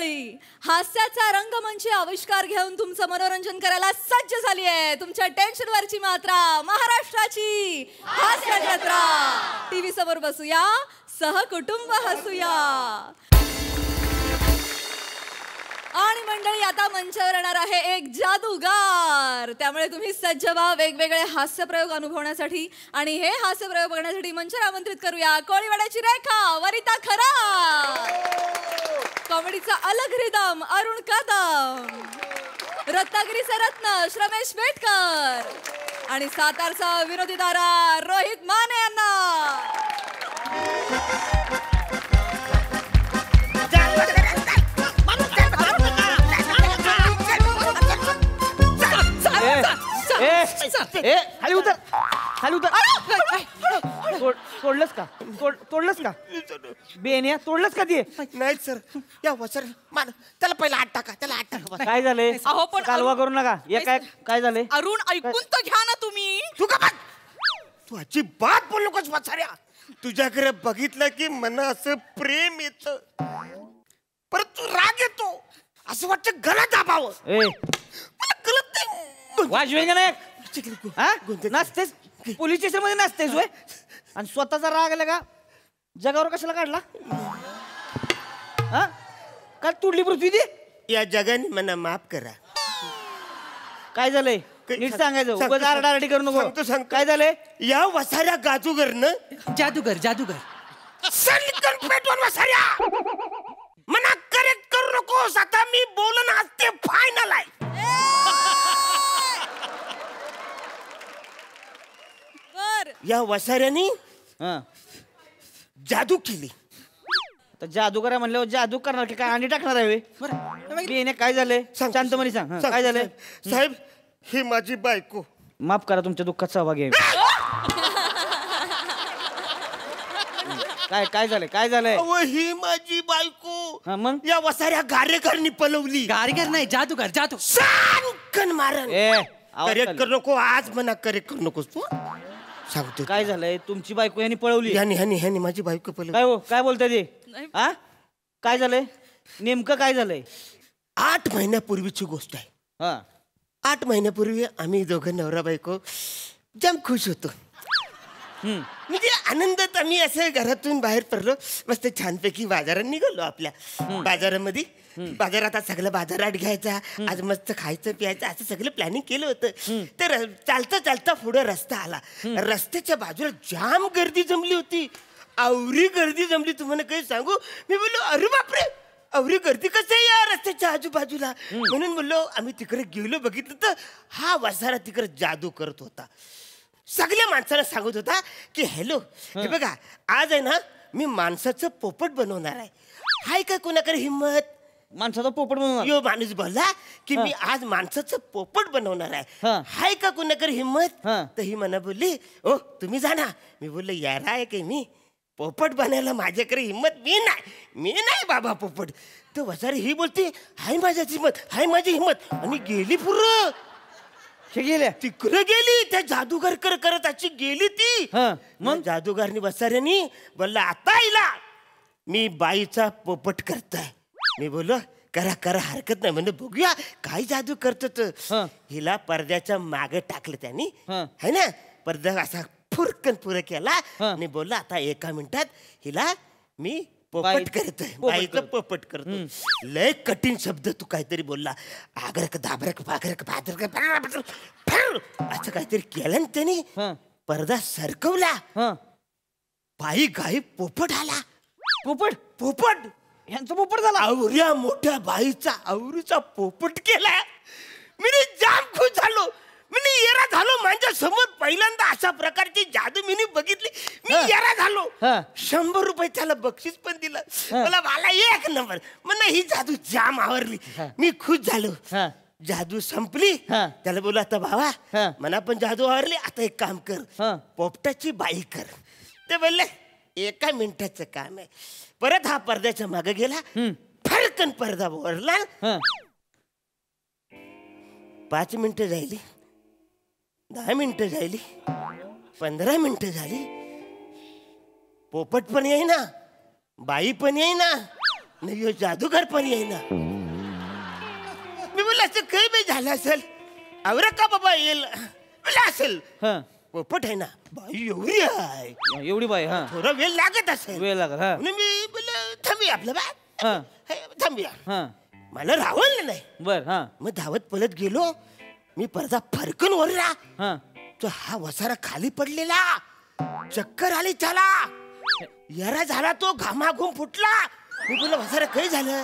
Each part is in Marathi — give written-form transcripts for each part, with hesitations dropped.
मंडळी, हास्याचा रंगमंच आविष्कार घेऊन तुमचं मनोरंजन करायला सज्ज झाली आहे तुमच्या टेन्शनवरची मात्रा, महाराष्ट्राची हास्य जत्रा. टीव्ही समोर बसूया, सहकुटुंब हसूया. आणि मंडळी, आता मंचावर येणार आहे एक जादूगार. त्यामुळे तुम्ही सज्ज व्हा वेगवेगळे हास्यप्रयोग अनुभवण्यासाठी. आणि हे हास्यप्रयोग बघण्यासाठी मंचावर आमंत्रित करूया कोळीवाड्याची रेखा, वरिता खरा, कॉमेडीचा अलग रिदम अरुण कदम, रत्नागिरीचा रत्न श्रमेश वेटकर आणि सातारचा विनोदी दारा रोहित माने यांना. खाली उतर, खाली उतर. तोडलंस का? तोडलंस का? बेन्या तोडलंस का? ते नाही सर, या सर त्याला पहिला आठ टाका, त्याला आठ टाका. काय झालंय? अहो पण कालवा करू नका. काय झालंय? अरुण ऐकून तर घ्या ना तुम्ही. तू का बात, तू अजिबात बोल नकोस वसाऱ्या. तुझ्याकडे बघितलं की मना असं प्रेम येत, परत तू राग येतो, असं वाटतं गला दाबावं. मला कळत नाही. वाजवेन का नाही? नाचतेस पोलीस स्टेशन मध्ये, नाचतेस वय? आणि स्वतःचा राग आला का जगावर कशाला काढला? का तुडली पृथ्वी ती? या जगाने मला माफ करा. काय झालंय? नीट सांगायचं, उगाच आरडाआरडी करू नको. काय झालंय? या वसाऱ्या गाजूगरनं जादूगर जादूगर सनकन पेटवून वसाऱ्या मना करेक्ट करू नकोस. आता मी बोलन आज ते फायनल आहे. या वसाऱ्यानी जादू केली. तर जादूगर म्हणल्यावर जादू करणार की काय? अंडी टाकणार आहे? काय झालंय? शांतपणे सांग. काय झालंय? साहेब, ही माझी बायको. माफ करा, तुमच्या दुःखात सहभागी आहे. काय झालंय? काय झालंय? ही माझी बायको. मग या वसाऱ्या गारेकरनी पलवली. गारगर नाही, जादूगर जादू. सांकन मारण. करेक्ट करू नको आज, म्हणा करेक्ट करू नकोस तू. सांगतो काय झालंय? तुमची बायको यांनी पळवली. ह्यानी माझी बायको पळवली. काय हो? काय बोलताय ते? काय झालंय नेमकं? काय झालंय? 8 महिन्यापूर्वीची गोष्ट आहे. 8 महिन्यापूर्वी आम्ही दोघं नवरा बायको जम खुश होतो. म्हणजे आनंदात आम्ही असं घरातून बाहेर पडलो, मस्त छानपैकी बाजारात निघालो. आपल्या बाजारामध्ये बाजारात आज सगळं बाजारात घ्यायचा, आज मस्त खायचं प्यायचं असं सगळं प्लॅनिंग केलं होतं. तर चालता चालता पुढे रस्ता आला. रस्त्याच्या बाजूला जाम गर्दी जमली होती. आवरी गर्दी जमली, तुम्हाला काही सांगू. मी बोललो अरे बापरे, आवरी गर्दी कसं आहे या रस्त्याच्या आजूबाजूला. म्हणून बोललो आम्ही तिकडे गेलो, बघितलं तर हा वसारा तिकडे जादू करत होता. सगळ्या माणसाला सांगत होता की हॅलो, हे बघा आज आहे ना मी माणसाचं पोपट बनवणार आहे. हाय का कोणाकडे हिम्मत? माणसाचा पोपट बनवणार? यो माणूस बोलला की मी आज माणसाचं पोपट बनवणार आहे. हाय का कोणाकडे हिम्मत? तर ही मना बोलली ओ तुम्ही जाना. मी बोललो यार आहे की मी पोपट बनायला माझ्याकडे हिम्मत मी नाही बाबा पोपट. तर वसारी ही बोलते हाय माझ्याची हिम्मत, हाय माझी हिम्मत, आणि गेली पुरं. तिकडे गेली, त्या जादूगर करत अशी गेली ती. मग जादूगारनी वसाऱ्यानी बोलला आता हिला मी बाईचा पोपट करताय. मी बोललो करा करा हरकत नाही. म्हणजे बघूया काय जादू करतो. हिला पडद्याच्या मागे टाकलं त्यांनी, है ना. पडदा असा फुरकन पुरं केला आणि बोलला आता 1 मिनिटात हिला मी पोपट करतोय, बाईचं पोपट करतो. लय कठीण शब्द तू काहीतरी बोलला. आगरक दाबरक पागरक पादरक असं काहीतरी केलं त्यांनी. पडदा सरकवला, बाई गाई पोपट आला. पोपट ह्यांचा पोपट झाला. आवऱ्या मोठ्या बाईचा आवरीचा पोपट केला. मी जाम खुश झालो, मी येरा झालो. माझ्या समोर पहिल्यांदा अशा प्रकारची जादू मी बघितली. मी येरा झालो. 100 रुपये त्याला बक्षीस पण दिलं. मला 1 नंबर. म्हणून ही जादू जाम आवडली. मी खुश झालो. जादू संपली. त्याला बोललो आता भावा मला पण जादू आवडली, आता एक काम कर पोपटाची बाई कर. ते बोलले 1 मिनिटाचं काम आहे. परत हा पडद्याच्या मागे गेला, फडकन पडदा वरला. 5 मिनिटं झाली, 10 मिनिटं झाली, 15 मिनिटं झाली. पोपट पण येईना, बाई पण येईना, नाही ह्यो जादूगार पण येईना. मी बोलला असं काही बी झालं असेल, आवरा का बाबा येईल बोला असेल. हा पोपट आहे ना, बाई एवढी आहे, एवढी बाई. हा थोडा वेळ लागत असेल. वेळ लागत. हा म्हणून मी बोललो थांबूया आपलं बा, हा थांबूया. हा मला रावलं नाही. बर. हा मग धावत पळत गेलो. मी पडदा फरकन वरला. हा तो हा वसारा खाली पडलेला, चक्कर आली त्याला, यारा झाला तो, घामाघूम फुटला. मी बोललो वसारा काही झालं,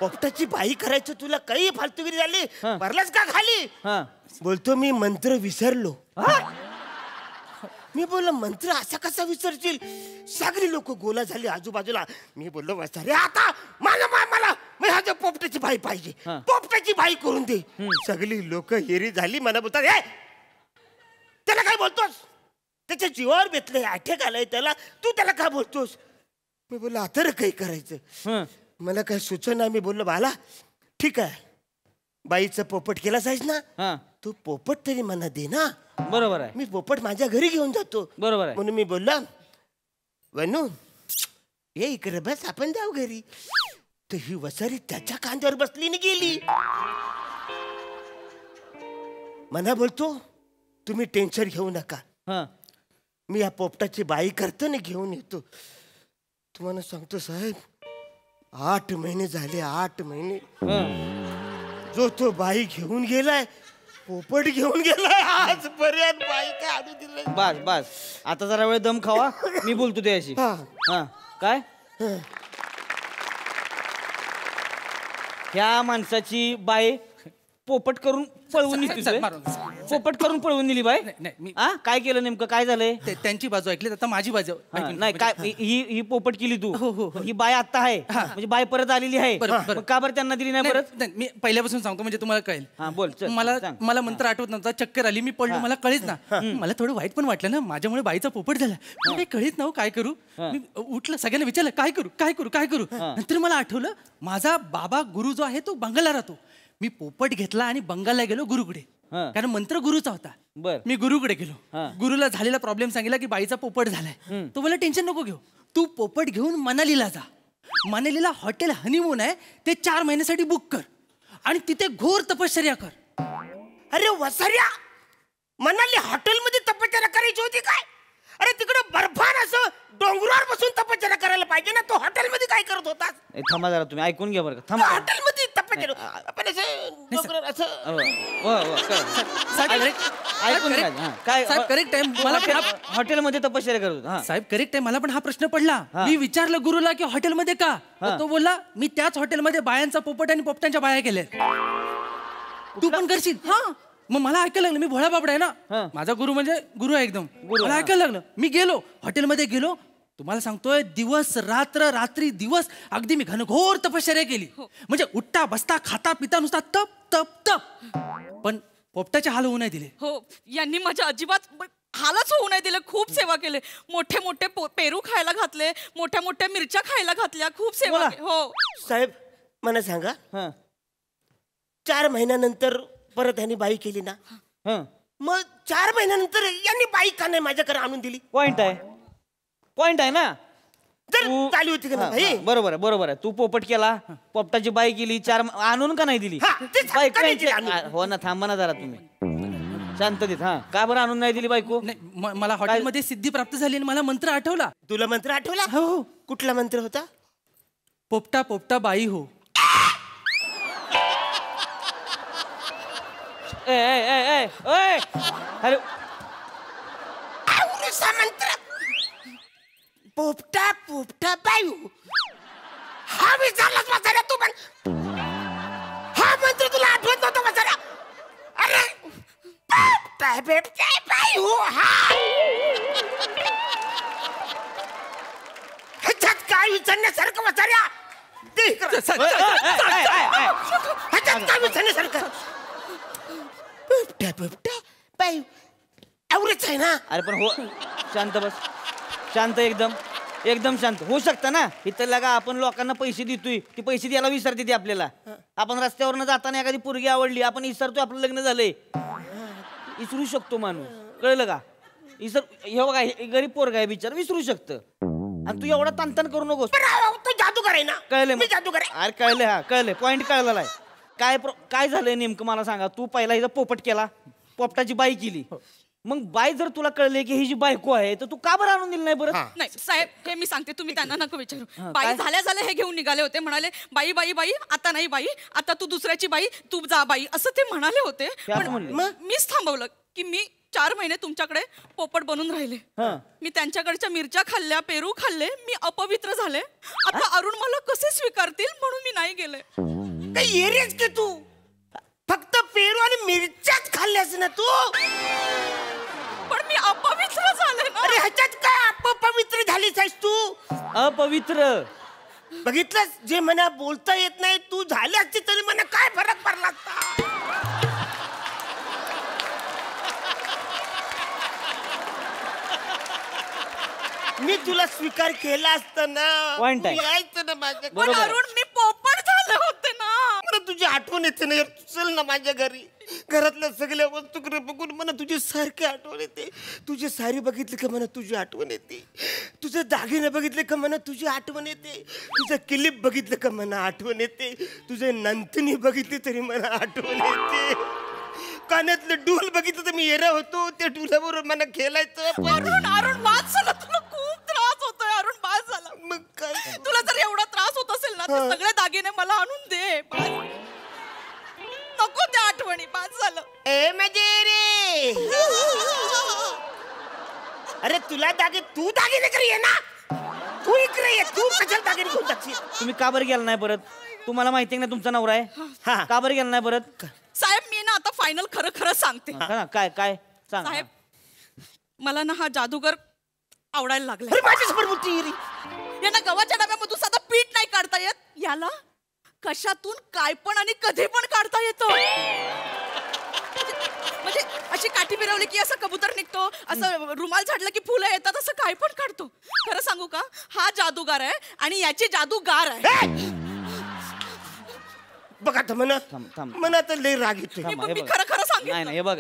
पोपटाची बाई करायचं तुला काही फालतूगिरी झाली, हा. भरलास का खाली. हा बोलतो मी मंत्र विसरलो. हा? मी बोललो मंत्र असा कसा विसरशील, सगळी लोक गोला झाली आजूबाजूला. मी बोललो वसारे आता मला माझ्या पोपटाची बाई पाहिजे, हा. पोपटाची बाई करून दे. सगळी लोक हेरी झाली. मला बोलतात हे त्याला काय बोलतोस, त्याच्या जीवावर बेतलंय, अटॅक आलाय त्याला, तू त्याला काय बोलतोस. मी बोललो आता रे काही करायचं. हं. मला काय सुचना. मी बोललो बाला ठीक आहे, बाईचं पोपट केलाच आहेस ना, हा तू पोपट तरी मला दे ना. बरोबर आहे. मी पोपट माझ्या घरी घेऊन जातो. बरोबर आहे. म्हणून मी बोलला वनू ये इकडे बस, आपण जाऊ घरी. तर ही वसारी त्याच्या खांद्यावर बसली आणि गेली. मना बोलतो तुम्ही टेन्शन घेऊ नका, हा मी या पोपटाची बाई करतो ना घेऊन येतो. तुम्हाला सांगतो साहेब, 8 महिने झाले, 8 महिने हा. जो तो बाई घेऊन गेलाय, पोपट घेऊन गेलाय, आजपर्यंत बाई काय आणू दिलं. बस बस आता जरा वेळ दम खावा, मी बोलतो त्याशी. हा. हा काय ह्या माणसाची बाई पोपट करून पळवून नेली साहेब, तुझं? मारून. पोपट करून पळवून नेली बाई. नाही, नाही, मी- हा काय केलं नेमकं, काय झालंय? त्यांची बाजू ऐकली, आता माझी बाजू हा, ऐकून- नाही काय ही ही पोपट केली तू, हो, हो, हो. ही बाई आता आहे म्हणजे बाई परत आलेली आहे. बरं, बरं. मग का बरं त्यांना दिली नाही नाही, परत? नाही, मी पहिल्यापासून सांगतो म्हणजे तुम्हाला कळेल. हा बोल चल, मला सांग. मला मंत्र आठवत नव्हता, चक्कर आली, मी पडलो, मला कळेच ना. मला थोडं वाईट पण वाटलं ना, माझ्यामुळे बाईचा पोपट झाला. मला काही कळेच ना हो, काय करू. मी उठलं, सगळ्यांना विचारलं काय करू काय करू काय करू. नंतर मला आठवलं, माझा बाबा गुरु जो आहे तो बंगालला राहतो. मी पोपट घेतला आणि बंगालला गेलो गुरुकडे, हा. कारण मंत्र गुरुचा होता. बर. मी गुरुकडे गेलो, हा. गुरुला झालेला प्रॉब्लेम सांगितला की बाईचा पोपट झालाय. तो मला टेन्शन नको घेऊ, तू पोपट घेऊन मनालीला जा. मनालीला हॉटेल हनीमून आहे, ते 4 महिन्यासाठी बुक कर आणि तिथे घोर तपश्चर्या कर. अरे वसाऱ्या, मनाली हॉटेलमध्ये तपश्चर्या करायची होती काय? अरे तिकडे बर्फान असं डोंगरावर बसून तपश्चर्या करायला पाहिजे ना. तो हॉटेलमध्ये काय करत होता? ए, थांबा जरा, तुम्ही ऐकून घ्या बरं का. थांबा. हॉटेलमध्ये तपश्चर्या आपण असं डोंगरावर असं. ऐकून घ्या. हा, काय करेक्ट टाइम मला हॉटेलमध्ये तपश्चर्या करत होता. हा. साहेब करेक्ट टाइम मला पण हा प्रश्न पडला. मी विचारलं गुरुला की हॉटेलमध्ये का, तर तो बोलला मी त्याच हॉटेलमध्ये बायांचा पोपट आणि पोपटांच्या बाया केल्या, तू पण करशील. हा, मग मला ऐकायला लागलं, मी भोळा बाबडा आहे ना, माझा गुरु म्हणजे गुरु आहे एकदम. मला ऐकायला लागलं, मी गेलो हॉटेलमध्ये गेलो. तुम्हाला सांगतोय दिवस रात्र रात्री दिवस अगदी मी घनघोर तपश्चर्या केली. म्हणजे उठता बसता खाता पिता नुसता तप तप तप, पण पोपटाचे हाल होऊ नाही दिले. हो, यांनी माझ्या अजिबात हालच होऊ नाही दिलं. खूप सेवा केले, मोठे मोठे पेरू खायला घातले, मोठ्या मोठ्या मिरच्या खायला घातल्या, खूप सेवा हो. साहेब मला सांगा, हा. 4 महिन्यानंतर परत यांनी बाई केली ना, हा. मग 4 महिन्यानंतर यांनी बाई का नाही माझ्याकडे आणून दिली? पॉइंट आहे ना. जर तू- चालू होती का हा, नाही बाई? हा, बरोबर आहे बरोबर आहे. तू पोपट केला, पोपटाची बाई केली, 4 आणून का नाही दिली? हा, तेच बाई का नाही दिली आणून? हो ना, थांबा ना जरा तुम्ही शांततेत. हा, का बरं आणून नाही दिली बायको? नाही, मला हॉटेलमध्ये सिद्धी प्राप्त झाली आणि मला मंत्र आठवला. तुला मंत्र आठवला? हो हो, कुठला मंत्र होता? पोपटा पोपटा बाई हो. अरे आवडीचा मंत्र पोपटा पोपटा बायू. हा विचारलाच म्हाताऱ्या तू पण, हा मंत्र तुला आठवत नव्हता म्हाताऱ्या? अरे पोपटा पोपटा बायू, हा ह्याच्यात काय विचारण्यासारखं म्हाताऱ्या? ते इकडं. ह्याच्यात काय विचारण्यासारखं? पोपटा पोपटा बायू एवढंच आहे ना. अरे पण हो, शांत बस, शांत, एकदम एकदम शांत होऊ शकतं ना. इथं लगा आपण लोकांना पैसे देतोय, ती पैसे द्यायला विसरते ती आपल्याला. आपण रस्त्यावरनं जाताना एखादी पोरगी आवडली, आपण विसरतोय आपलं लग्न झालंय, विसरू शकतो माणूस, कळलं का? हे बघा, हे गरीब पोरगा आहे बिचार, विसरू शकतं. आणि तू एवढा ताणताण करू नकोस. तो जादूगार आहे ना. कळले मी जादूगार आहे. अरे कळले, हा कळले, पॉइंट कळलेला आहे. काय झालंय नेमकं मला सांगा. तू पहिला हिचा पोपट केला, पोपटाची बाई केली, मग बाई जर तुला कळले की ही जी बायको आहे तर तू का बरं आणून दिली नाही परत? नाही साहेब, हे मी सांगते, तुम्ही त्यांना नको विचारू. काय? बाई झाल्या हे घेऊन निघाले होते, म्हणाले बाई बाई बाई, आता नाही बाई, आता तू दुसऱ्याची बाई, तू जा बाई, असं ते म्हणाले होते. असं म्हणले? मीच थांबवलं की मी 4 महिने तुमच्याकडे पोपट बनून राहिले. मी त्यांच्याकडच्या मिरच्या खाल्ल्या, पेरू खाल्ले, मी अपवित्र झाले. आता अरुण मला कसे स्वीकारतील म्हणून मी नाही गेले. काही एरियाच की तू फक्त पेरू आणि मिरच्याच खाल्ल्यास ना तू. पण मी अपवित्र झाले ना. अरे ह्याच्यात काय अपवित्र झालीस आहेस तू? अपवित्र बघितलंस, जे मला बोलता येत नाही तू झाली असती तरी मला काय फरक पडला असता. मी तुला स्वीकार केला असता ना. Point आहे. तू यायचं ना माझ्या पण अरुण, मी पोपट झाले होते ना. मला तुझी आठवण येते ना यार. चल ना माझ्या घरी. घरातल्या सगळ्या वस्तूकडे बघून मला तुझी सारखी आठवण येते. तुझे साडी बघितली का मला तुझी आठवण येते. तुझे दागिने बघितले का मला तुझी आठवण येते. तुझं क्लिप बघितलं का मला आठवण येते. तुझे नंतनी बघितली तरी मला आठवण येते. कानातलं डूल बघितलं तर मी येरा होतो. त्या डुलाबरोबर मला खेळायचं. अरुण, अरुण, बाद झाला. तुला खूप त्रास होतोय अरुण, बाद झाला. मग काय तुला जर एवढा त्रास होत असेल ना, तर सगळे दागिने मला आणून दे. नको त्या आठवणी, बाद झालं. ए मजे रे. अरे तुला तू दागिने कर ये ना. तू इकडे ये. तू कशाला दागिने घेऊन जाशील? तुम्ही का बरं गेला नाही परत? तुम्हाला माहिती आहे ना तुमचा नवरा आहे, का बरं गेला नाही परत? साहेब, मी ना आता फायनल खरं खरं सांगते. काय काय सांग. साहेब, मला ना हा जादूगर आवडायला लागला. अरे माझ्यासमोर बोलती रे. यांना गव्हाच्या डब्यामधून साधा पीठ नाही काढता येत, याला कशातून काय पण आणि कधी पण काढता येतं. म्हणजे अशी काठी फिरवली की असं कबूतर निघतो, असं रुमाल झाडलं की फुलं येतात, असं काय पण काढतो. खरं सांगू का, हा जादूगार आहे आणि याची जादूगार आहे. बघा तर म्हणा म्हणा तर लय राग येतोय. मी खरं खरं सांगितलं. नाही नाही, हे बघ,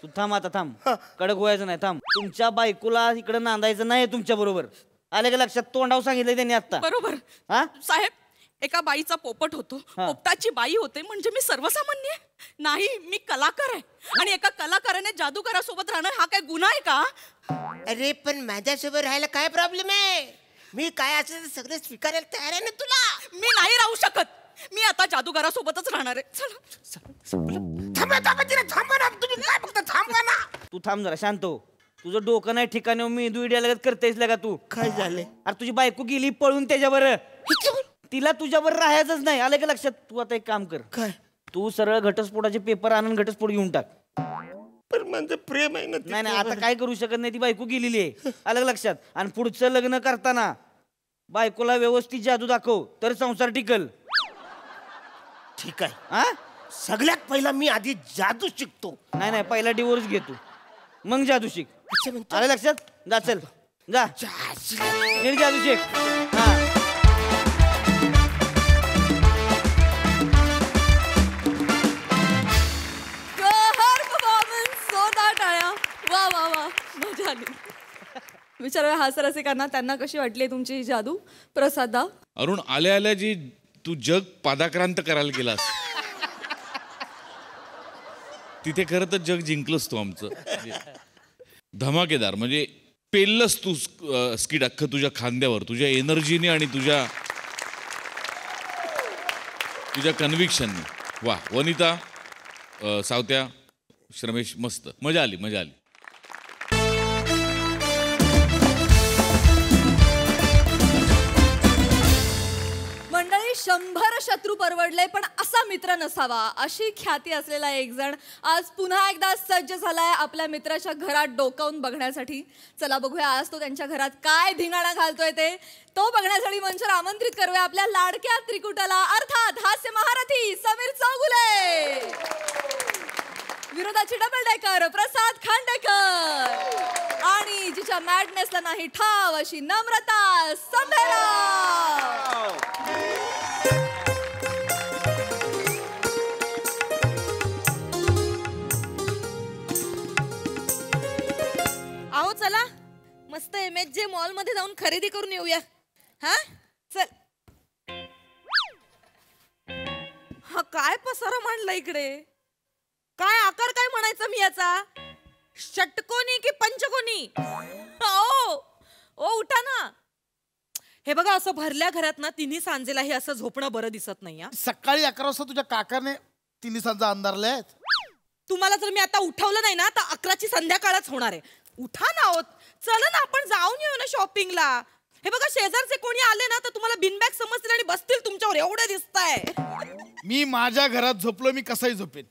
तू थांब आता, थांब, कडक व्हायचं नाही, थांब. तुमच्या बायकोला इकडे नांदायचं नाही तुमच्या बरोबर. आले का लक्षात? तोंडाव सांगितलंय त्यांनी आता. बरोबर. हा साहेब, एका बाईचा पोपट होतो, पोपटाची बाई होते, म्हणजे मी सर्वसामान्य नाही, मी कलाकार आहे. आणि एका कलाकाराने जादूगारासोबत राहणं हा काय गुन्हा आहे का? अरे पण माझ्यासोबत राहायला काय प्रॉब्लेम आहे? मी काय असेल ते सगळे स्वीकारायला तयार आहे ना तुला. मी नाही राहू शकत. मी आता जादूगारासोबतच राहणार आहे. थांबा ना तुम्ही. काय बघता? थांबा ना. तू थांब जरा, शांत हो. तुझं डोकं नाही ठिकाणी, मी दुईड्या लगत करतेस का तू? काय झालंय? अरे तुझी बायको गेली पळून त्याच्यावर, तिला तुझ्यावर राहायचंच नाही. आलं का लक्षात? तू आता एक काम कर. काय? तू सरळ घटस्फोटाचे पेपर आणून घटस्फोट घेऊन टाक. पण माझं प्रेम आहे ना. नाही नाही, आता काय करू शकत नाही, ती बायको गेलेली आहे. आलं का लक्षात? आणि पुढचं लग्न करताना बायकोला व्यवस्थित जादू दाखव, तर संसार टिकल. ठीक आहे. हा, सगळ्यात पहिला मी आधी जादू शिकतो. नाही नाही, पहिला डिवोर्स घे तू, मग जादू शिक. अच्छा म्हणतो. आलं लक्षात? जा, चल जा, नीट जादू शिक. हा, परफॉर्मन्स, जोरदार टाळ्या. वा वा वा, मजा आली. विचारूया हास्यरसिकांना, त्यांना कशी वाटली तुमची ही जादू. प्रसादा. अरुण, आल्या आल्या जी तू जग पादाक्रांत करायला गेलास, तिथे खरं तर जग जिंकलंस तू आमचं. धमाकेदार, म्हणजे पेललंस तू स्किट अख्खं तुझ्या खांद्यावर, तुझ्या एनर्जीने आणि तुझ्या कन्व्हिक्शनने. वा. वनिता, सावत्या, श्रमेश, मस्त, मजा आली, मजा आली. मंडळी, 100 शत्रू परवडले पण असा मित्र नसावा, अशी ख्याती असलेला एक जण आज पुन्हा एकदा सज्ज झालाय आपल्या मित्राच्या घरात डोकावून बघण्यासाठी. चला बघूया आज तो त्यांच्या घरात काय धिंगाणा घालतोय ते. तो बघण्यासाठी मंचावर आमंत्रित करूया आपल्या लाडक्या त्रिकुटाला, अर्थात हास्य महारथी समीर चौगुले, विरोधाची डबल डेकर प्रसाद खांडेकर, आणि जिच्या मॅडनेसला नाही ठाव अशी नम्रता संभेरा. आओ चला, मस्त MHJ मॉल मध्ये जाऊन खरेदी करून येऊया. हा चल. हा काय पसारा मांडला इकडे. काय आकार काय म्हणायचा मी याचा. षटकोनी की पंचकोनी. ओ उठा ना. हे बघा असं भरल्या घरात ना तिन्ही सांजेला हे असं झोपणं बरं दिसत नाही. सकाळी 11 वाजता तुझ्या काकाने तिन्ही सांजा अंधारल्या. तुम्हाला जर मी आता उठवलं नाही ना तर 11ची संध्याकाळच होणार आहे. उठा ना. चला ना आपण जाऊन येऊ ना शॉपिंगला. हे बघा शेजारचे कोणी आले ना तर तुम्हाला बिनबॅग समजतील आणि बसतील तुमच्यावर. एवढं दिसतंय. मी माझ्या घरात झोपलो मी कसाही झोपेन.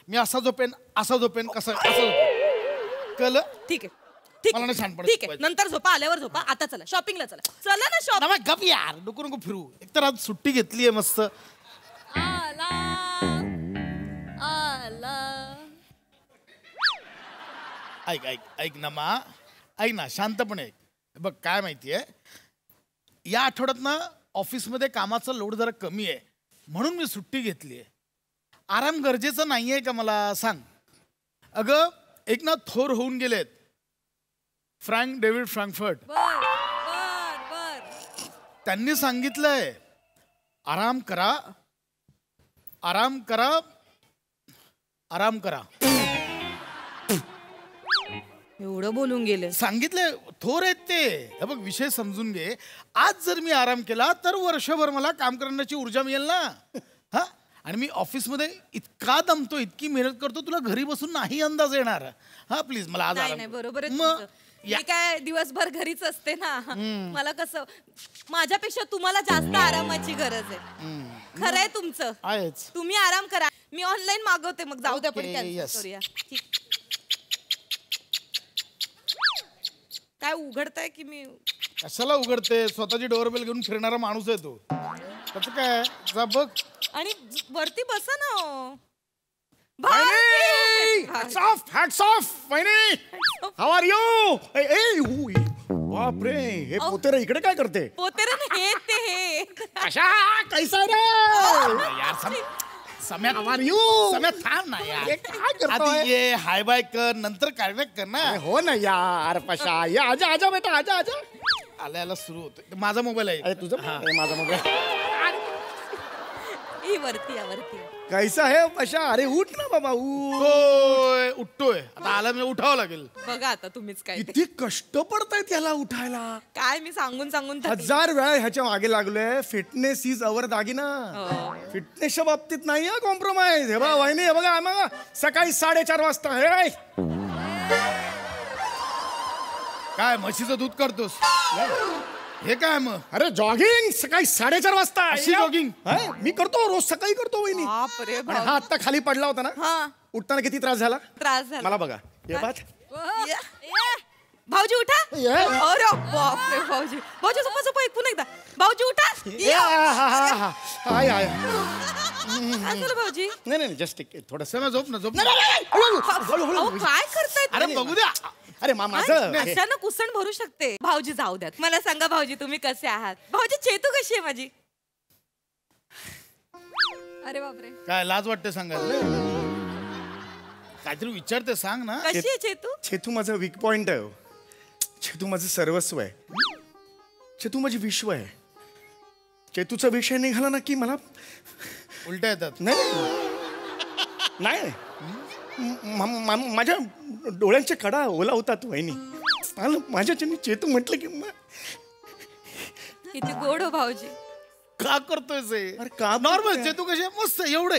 मी असा झोपेन असा झोपेन कसं असं झोपेन. कळलं. ठीक आहे ठीक मला आहे नाही शहाणपण ठीक आहे नंतर झोपा आल्यावर झोपा. आता चला शॉपिंगला चला. चला ना शॉपिंग. गप यार नको नको फिरू. एकतर आज सुट्टी घेतली आहे मस्त. आला आला. ऐक ऐक ऐक ना मा. ऐक ना शांतपणे ऐक. बघ काय माहितीये या आठवड्यात ना ऑफिसमध्ये कामाचा लोड जरा कमी आहे म्हणून मी सुट्टी घेतली आहे. आराम गरजेचं नाहीये का मला सांग. अगं एक ना थोर होऊन गेलेत फ्रँक डेव्हिड फ्रँकफर्ट. बर बर बर. त्यांनी सांगितलंय आराम करा आराम करा आराम करा. एवढं बोलून गेले. सांगितले थोर आहेत ते. हे बघ विषय समजून घे. आज जर मी आराम केला तर वर्षभर मला काम करण्याची ऊर्जा मिळेल ना. हा आणि मी ऑफिसमध्ये इतका दमतो इतकी मेहनत करतो तुला घरी बसून नाही अंदाज येणार. हा प्लीज मला आज नाही आराम. नाही बरोबर आहे मग तुमचं. मी काय दिवसभर घरीच असते ना. मला कसं माझ्यापेक्षा तुम्हाला जास्त आरामाची गरज आहे. खरं आहे तुमचं. आहेच. तुम्ही आराम करा. मी ऑनलाईन मागवते मग जाऊ द्या पण Okay, cancel yes. करूया. ठीक. काय उघडताय की मी. कशाला उघडते. स्वतःची डोअरबेल घेऊन फिरणारा माणूस आहे तो. त्याचं काय जा बघ. आणि वरती बसा ना हो. Hats off, hats off, वहिनी. How are you? बापरे हे पोतेरे इकडे काय करते. पोतेरे हे ते हे. कशा कैसा रे यार सम्या How are you? सम्या थांब ना यार. हे काय करतोय? आधी ये हाय बाय कर नंतर कार्य कर ना. अरे हो ना यार पशा ये आजा आजा बेटा आजा आजा. आल्याला सुरू होतं. माझा मोबाईल आहे. अरे तुझं अरे माझा मोबाईल. ही वरती या वरती. कैसा है पशा. अरे उठ ना बाबा उठ. उठतोय आता आला म्हणजे उठावं लागेल. बघा आता तुम्हीच काय ते. किती कष्ट पडतायत याला उठायला. काय मी सांगून सांगून थकले. 1000 वेळा ह्याच्या मागे लागलोय. फिटनेस इज अवर दागिना. फिटनेसच्या बाबतीत नाही हा कॉम्प्रोमाइज. हे बघा वहिनी हे बघा मग सकाळी 4:30 वाजता हे काय म्हशीचं दूध करतोस. हे काय मग. अरे जॉगिंग सकाळी 4:30 वाजता. अशी jogging? मी करतो रोज सकाळी करतो वहिनी. बापरे आणि बाप. हा आत्ता खाली पडला होता ना हा उठताना किती त्रास झाला. त्रास झाला. मला बघा हे बात. ये. भाऊजी उठा. ये. अरे बापरे भाऊजी. भाऊजी सोपा सोपा ऐकून एकदा. भाऊजी उठा. ये. हाय हाय. काय झालं भाऊजी. नाही नाही जस्ट थोडस सम्या झोप ना झोप ना. अहो, काय करताय अरे तुम्ही? बघू द्या. अरे माझं अचानक उसण भरू शकते. भाऊजी जाऊ द्यात. मला सांगा भाऊजी तुम्ही कसे आहात. भाऊजी चेतू कशी आहे माझी. अरे बापरे. काय लाज वाटते सांगायला. काहीतरी विचारते सांग ना. कशी आहे चेतू. चेतू माझं वीक पॉइंट आहे हो. चेतू माझं सर्वस्व आहे. चेतू माझी विश्व आहे. चेतूचा विषय निघाला ना की मला उलट्या येतात. नाही नाही माझ्या डोळ्यांच्या कडा ओला होतात वहिनी. माझ्याच्यानी चेतू म्हटलं की किती गोड हो भाऊजी. का करतोय अरे का नॉर्मल चेतू कशी आहे? मस्त एवढं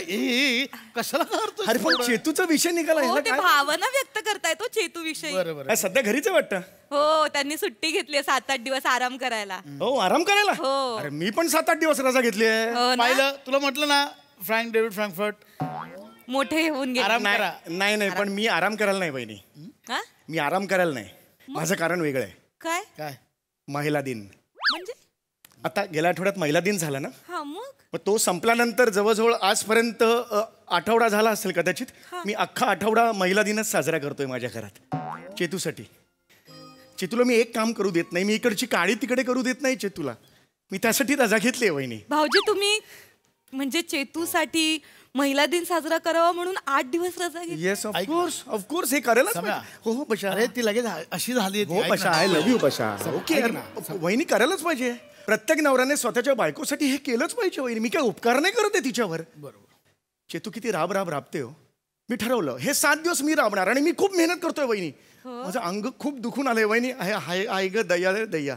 कशाला करतोय. अरे पण चेतूचा विषय निघाला हो ह्याला ते काय? भावना व्यक्त करताय तो चेतू विषयी. बरोबर काय सध्या घरीच आहे वाटतं. हो त्यांनी सुट्टी घेतली 7-8 दिवस आराम करायला. हो आराम करायला. हो. अरे मी पण 7-8 दिवस रजा घेतली आहे. हो ना? पाहिलं तुला म्हटलं ना फ्रँक डेव्हिड फ्रँकफर्ट. मोठे होऊन गेले. आराम करा. नाही नाही पण मी आराम करायला नाही बहिणी. हा? मी आराम करायला नाही. माझं कारण वेगळं आहे. काय काय महिला दिन. म्हणजे. आता गेल्या आठवड्यात महिला दिन झाला ना. हा मग मग तो संपल्यानंतर जवळजवळ आजपर्यंत आठवडा झाला असेल कदाचित. मी अख्खा आठवडा महिला दिनच साजरा करतोय माझ्या घरात चेतूसाठी. चेतूला मी एक काम करू देत नाही. मी इकडची काळी तिकडे करू देत नाही चेतूला. मी त्यासाठी रजा घेतली आहे वहिनी. भाऊजी तुम्ही म्हणजे चेतूसाठी महिला दिन साजरा करावा म्हणून 8 दिवस रजा घेतली. येस ऑफकोर्स हे करायलाच सम्या. पाहिजे. हो पशा अरे ती लगेच अशी झाली हो Pasha I love you Pasha okay ऐक ना. वहिनी करायलाच पाहिजे. प्रत्येक नवऱ्याने स्वतःच्या बायकोसाठी हे केलंच पाहिजे वहिनी. मी काय उपकार नाही करत आहे तिच्यावर. बरोबर. चेतू किती राबते हो. मी ठरवलं हे 7 दिवस मी राबणार आणि मी खूप मेहनत करतोय वहिनी. माझं अंग खूप दुखून आलंय वहिनी. हाय ग दया रे दया.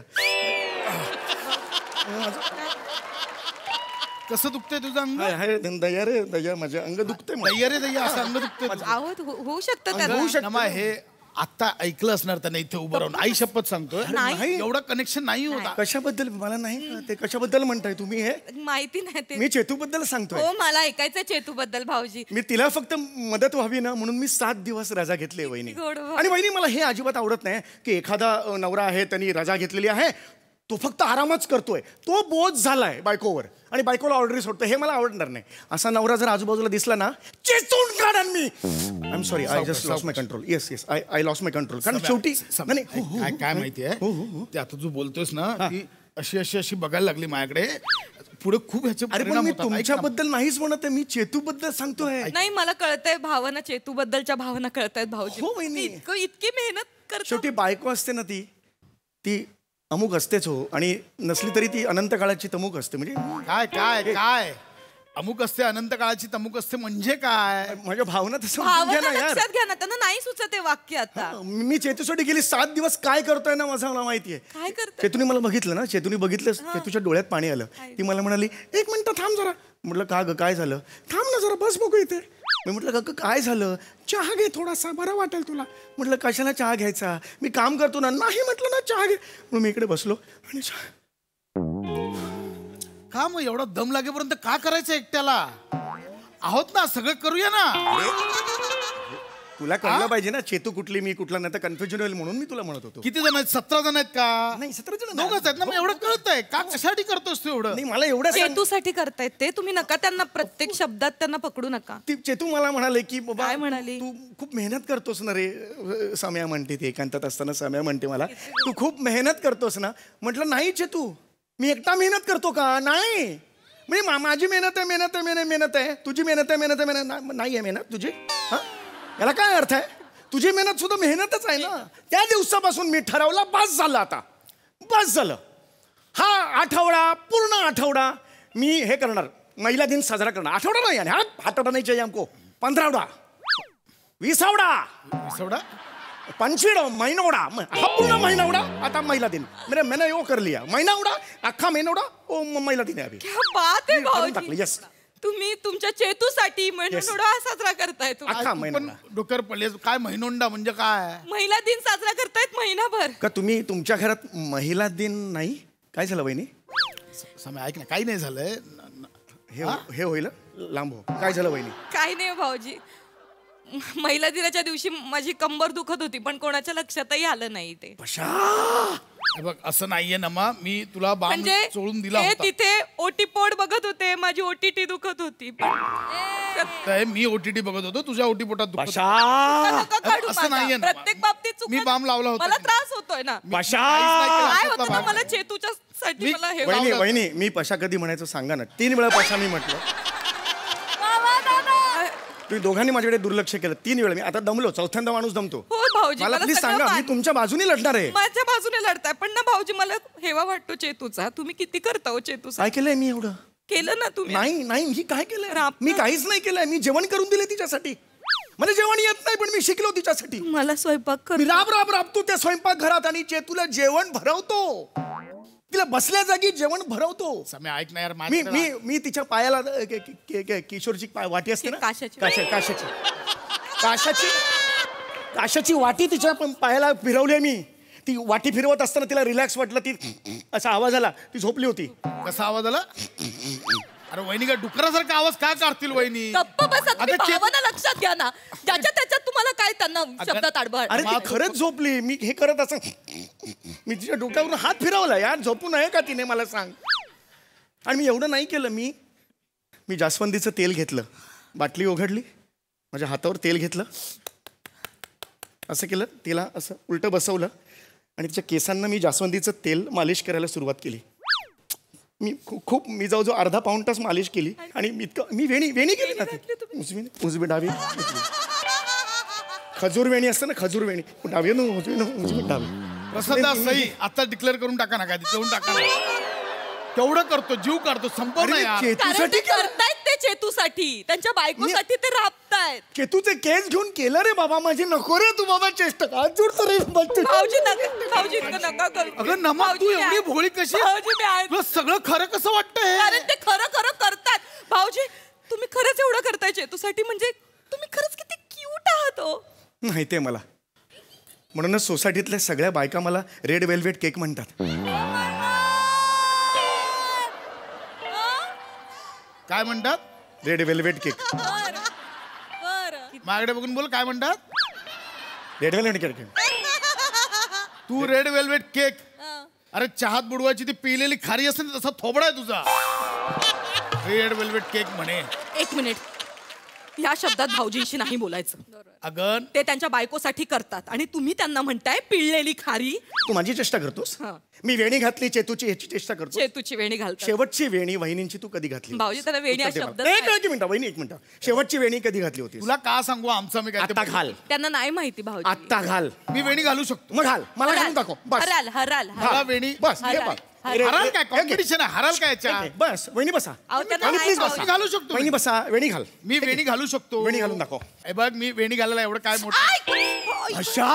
कसं दुखतंय तुझं अंग? हाय दया रे दया माझं अंग दुखतंय. दయ్या रे दయ్या असं अंग दुखतंय तुझं. आहो होऊ शकतं त्याला. होऊ शकतं. नमा हे आता ऐकलं असणार त्याने इथे उभं राहून. आई शपथ सांगतोय नाही. एवढं कनेक्शन नाही होता. कशाबद्दल मला नाही कळत. ते कशाबद्दल म्हणताय तुम्ही हे? माहिती नाही ते. मी चेतूबद्दल सांगतोय. हो मला ऐकायचं चेतू बद्दल भाऊजी. मी तिला फक्त मदत व्हावी ना म्हणून मी 7 दिवस रजा घेतली वहिनी. गोड भाऊ. आणि वहिनी मला हे अजिबात आवडत नाही की एखादा नवरा आहे त्यांनी रजा घेतलेली आहे तो फक्त आरामच करतोय. तो बोज झालाय बायकोवर आणि बायकोला ऑर्डरी सोडतोय. हे मला आवडणार नाही. असा नवरा जर आजूबाजूला दिसला ना चेचून काढन मी. I am sorry I just lost my control. Yes I lost my control. कारण शेवटी नाही, काय माहितीये ते आता तू बोलतोयस ना की अशी बघायला लागली माझ्याकडे पुढे खूप ह्याचे अरे पण परिणाम मी होतात. ऐक ना. तुमच्याबद्दल नाहीच म्हणत आहे. मी चेतूबद्दल सांगतोय. नाही मला कळतंय भावना चेतू बद्दलच्या भावना कळतायत भाऊजी. हो, वहिनी. इतकी मेहनत करतो. शेवटी बायको असते ना ती अमुक असतेच हो. आणि नसली तरी ती अनंत काळाची तमुक असते. म्हणजे काय काय काय अमुक असते अनंत काळाची तमुक असते म्हणजे काय? माझ्या भावना तसं समजून भावना घ्या ना यार. लक्षात घ्या ना. त्यांना नाही सुचत ते वाक्य आता. मी चेतूसाठी गेली 7 दिवस काय करतोय ना माझं मला माहितीये. काय करतोय? चेतूने मला बघितलं ना. चेतूने बघितलं चेतूच्या डोळ्यात पाणी आलं. ती मला म्हणाली 1 मिनिट थांब जरा. म्हटलं का ग काय झालं? थांब ना जरा बस बघू इथे. मी म्हटलं का काय झालं? चहा घे थोडासा बरं वाटेल तुला. म्हटलं कशाला चहा घ्यायचा? मी काम करतो ना. नाही म्हटलं ना चहा घे. मग मी इकडे बसलो आणि का मग एवढा दम लागेपर्यंत का करायचं एकट्याला? आहोत ना सगळं करूया ना. तुला कळलं पाहिजे ना चेतू कुठली मी कुठला. नाही तर कन्फ्युजन होईल म्हणून मी तुला म्हणत होतो. किती जण आहेत? 17 जण आहेत का? नाही 17 जण दोघच आहेत ना. मग एवढं कळतंय का? कशासाठी करतोस तू एवढं? नाही मला एवढं चेतूसाठी करतायत ते. तुम्ही नका त्यांना प्रत्येक शब्दात त्यांना पकडू नका. ती चेतू मला म्हणाले की बाबा काय म्हणाली? तू खूप मेहनत करतोस ना रे. सम्या म्हणते ती एकांतात असताना सम्या म्हणते मला तू खूप मेहनत करतोस ना. म्हटलं नाही चेतू मी एकटा मेहनत करतो का? नाही म्हणजे माझी मेहनत आहे तुझी मेहनत आहे नाही आहे मेहनत तुझी. हा याला काय अर्थ आहे? तुझी मेहनत सुद्धा मेहनतच आहे ना. त्या दिवसापासून मी ठरवला बस झालं आता. बस झालं. हा आठवडा पूर्ण आठवडा मी हे करणार महिला दिन साजरा करणार. आठवडा नाही आणि हा आठवडा नाही चाहिए हमको. 15 20 25 महीनोडा. हा पूर्ण महीनोडा आता महिला दिन. मैंने वो कर लिया. महीनोडा अख्खा महीनोडा ओ महिला दिन आहे अभी. क्या बात आहे भाऊजी. येस तुम्ही तुमच्या चेतूसाठी महिनोडा साजरा करताय. अख्खा पण महिना डोक्यावर पडले काय महिनोंडा म्हणजे काय? महिला दिन साजरा करतायत महिनाभर. का तुम्ही तुमच्या घरात महिला दिन नाही? काय झालं वहिनी? समय ऐक ना काही नाही झालंय. हे होईल लांब हो. काय झालं वहिनी? काही नाही भाऊजी. महिला दिनाच्या दिवशी माझी कंबर दुखत होती पण कोणाच्या लक्षातही आलं नाही ते. हे बघ असं नाहीये ना मा. मी तुला बाम म्हणजे चोळून दिला हे होता. तिथे ओटीपोट बघत होते. माझी ओटीटी दुखत होती. तर मी ओटीटी बघत होतो तुझ्या ओटीपोटात दुखत होतं. नका काढू असं माझा. नाहीये ना. प्रत्येक बाबतीत चुका- मी बाम लावला होता. मला त्रास होतोय ना. काहीच नाही केलं. काय अशातला होतं ना भाग मला नाही. चेतूच्या साठी मी- मला हे वहिनी लावलं. वहिनी मी पशा कधी म्हणायचं सांगा ना. 3 वेळा पशा मी म्हटलं. तुम्ही दोघांनी माझ्याकडे दुर्लक्ष केलं 3 वेळा. मी आता दमलो. 4थ्यांदा माणूस दमतो. हो भाऊजी मला प्लीज सगळं सांगा मी मान- तुमच्या बाजूने लढणार आहे. माझ्या बाजूने लढताय पण ना भाऊजी मला हेवा वाटतो चेतूचा. तुम्ही किती करता हो चेतूचा? काय केलंय मी एवढं? केलं ना तुम्ही. नाही मी काय केलंय? राप- मी काहीच नाही केलंय. मी जेवण करून दिले तिच्यासाठी. मला जेवण येत नाही पण मी शिकलो तिच्यासाठी. मला स्वयंपाक मी कर. राबतो त्या स्वयंपाक घरात आणि चेतूला जेवण भरवतो. तिला बसल्या जागी जेवण भरवतो. समय ऐक ना यार मी माझ्याकडे मी मी तिच्या पायाला किशोरची वाटी असते ना. काशाची. काशाची वाटी तिच्या पायाला फिरवली मी. ती वाटी फिरवत असताना तिला रिलॅक्स वाटलं. ती असा आवाज आला. ती झोपली होती. कसा आवाज आला? अरे वहिनी काय डुकरासारखा आवाज का काढतील वहिनी? गप्प बसा तुम्ही. अगं, भावना लक्षात घ्या ना. ज्याच्या त्याच्यात तुम्हाला काय त्यांना शब्दात आडबड. अरे ती खरंच झोपली. मी हे करत असं मी तिच्या डोक्यावरून हात फिरवला. यार झोपू नये का तिने मला सांग. आणि मी एवढं नाही केलं. मी जास्वंदीचं तेल घेतलं. बाटली उघडली. माझ्या हातावर तेल घेतलं. असं केलं. तिला असं उलटं बसवलं आणि तिच्या केसांना मी जास्वंदीचं तेल मालिश करायला सुरुवात केली. मी खूप मी जवळजवळ अर्धा पाऊण तास मालिश केली आणि मी वेणी केली ना ती उजवी डावी खजूर वेणी असतं ना खजूर वेणी डावी उजवी डावी प्रसाद सही आता डिक्लेअर करून टाका ना काय देऊन टाका ना. तेवढं करतो जीव काढतो संपव ना यार. कारण ते करतायत ते चेतूसाठी त्यांच्या बायकोसाठी ते राबतायत. केतूचे केस घेऊन केलं रे बाबा माझी नको रे तू बाबा चेष्टा का जुडतो रे भाऊजी इतकं नका करू. अगं नमा तू एवढी भोळी कशी तुला सगळं खरं कसं वाटतंय. कारण ते खरं करतात. भाऊजी तुम्ही खरंच एवढं करताय चेतूसाठी म्हणजे तुम्ही खरंच किती क्यूट आहात हो. माहितीये मला म्हणूनच सोसायटीतल्या सगळ्या बायका मला रेड वेल्वेट केक म्हणतात. काय म्हणतात. Red velvet cake. माझ्याकडे बघून बोल काय म्हणतात. Red velvet cake. तू रेड वेल्वेट केक. अरे चहात बुडवायची ती पिलेली खारी असते तसा थोबडा आहे तुझा. रेड वेल्वेट केक म्हणे. एक मिनिट या शब्दात भाऊजींशी नाही बोलायचं. अगं ते त्यांच्या बायकोसाठी करतात आणि तुम्ही त्यांना म्हणताय पिळलेली खारी. तू माझी चेष्टा करतोस. मी वेणी घातली चेतूची ह्याची चेष्टा करतो. चेतूची वेणी घालतात. शेवटची वेणी वहिनींची तू कधी घातली. भाऊजी त्याला वेणी हा शब्द एक मिनिट वहिनी एक मिनिट शेवटची वेणी कधी घातली होती. तुला का सांगू आमचं मी काय आता घाल. त्यांना नाही माहिती भाऊजी. आत्ता घाल. मी वेणी घालू शकतो. मग घाल मला घालून दाखव बस. हराल मला वेणी बस हे बघ. हराल काय कॉम्पिटिशन आहे. हराल काय याच्या. बस वहिनी बसा. त्यांना प्लीज नाही बसा. मी घालू शकतो. वहिनी बसा वेणी घाल. मी वेणी घालू शकतो. वेणी घालून दाखव. हे बघ मी वेणी घालायला एवढं काय मोठं. अशा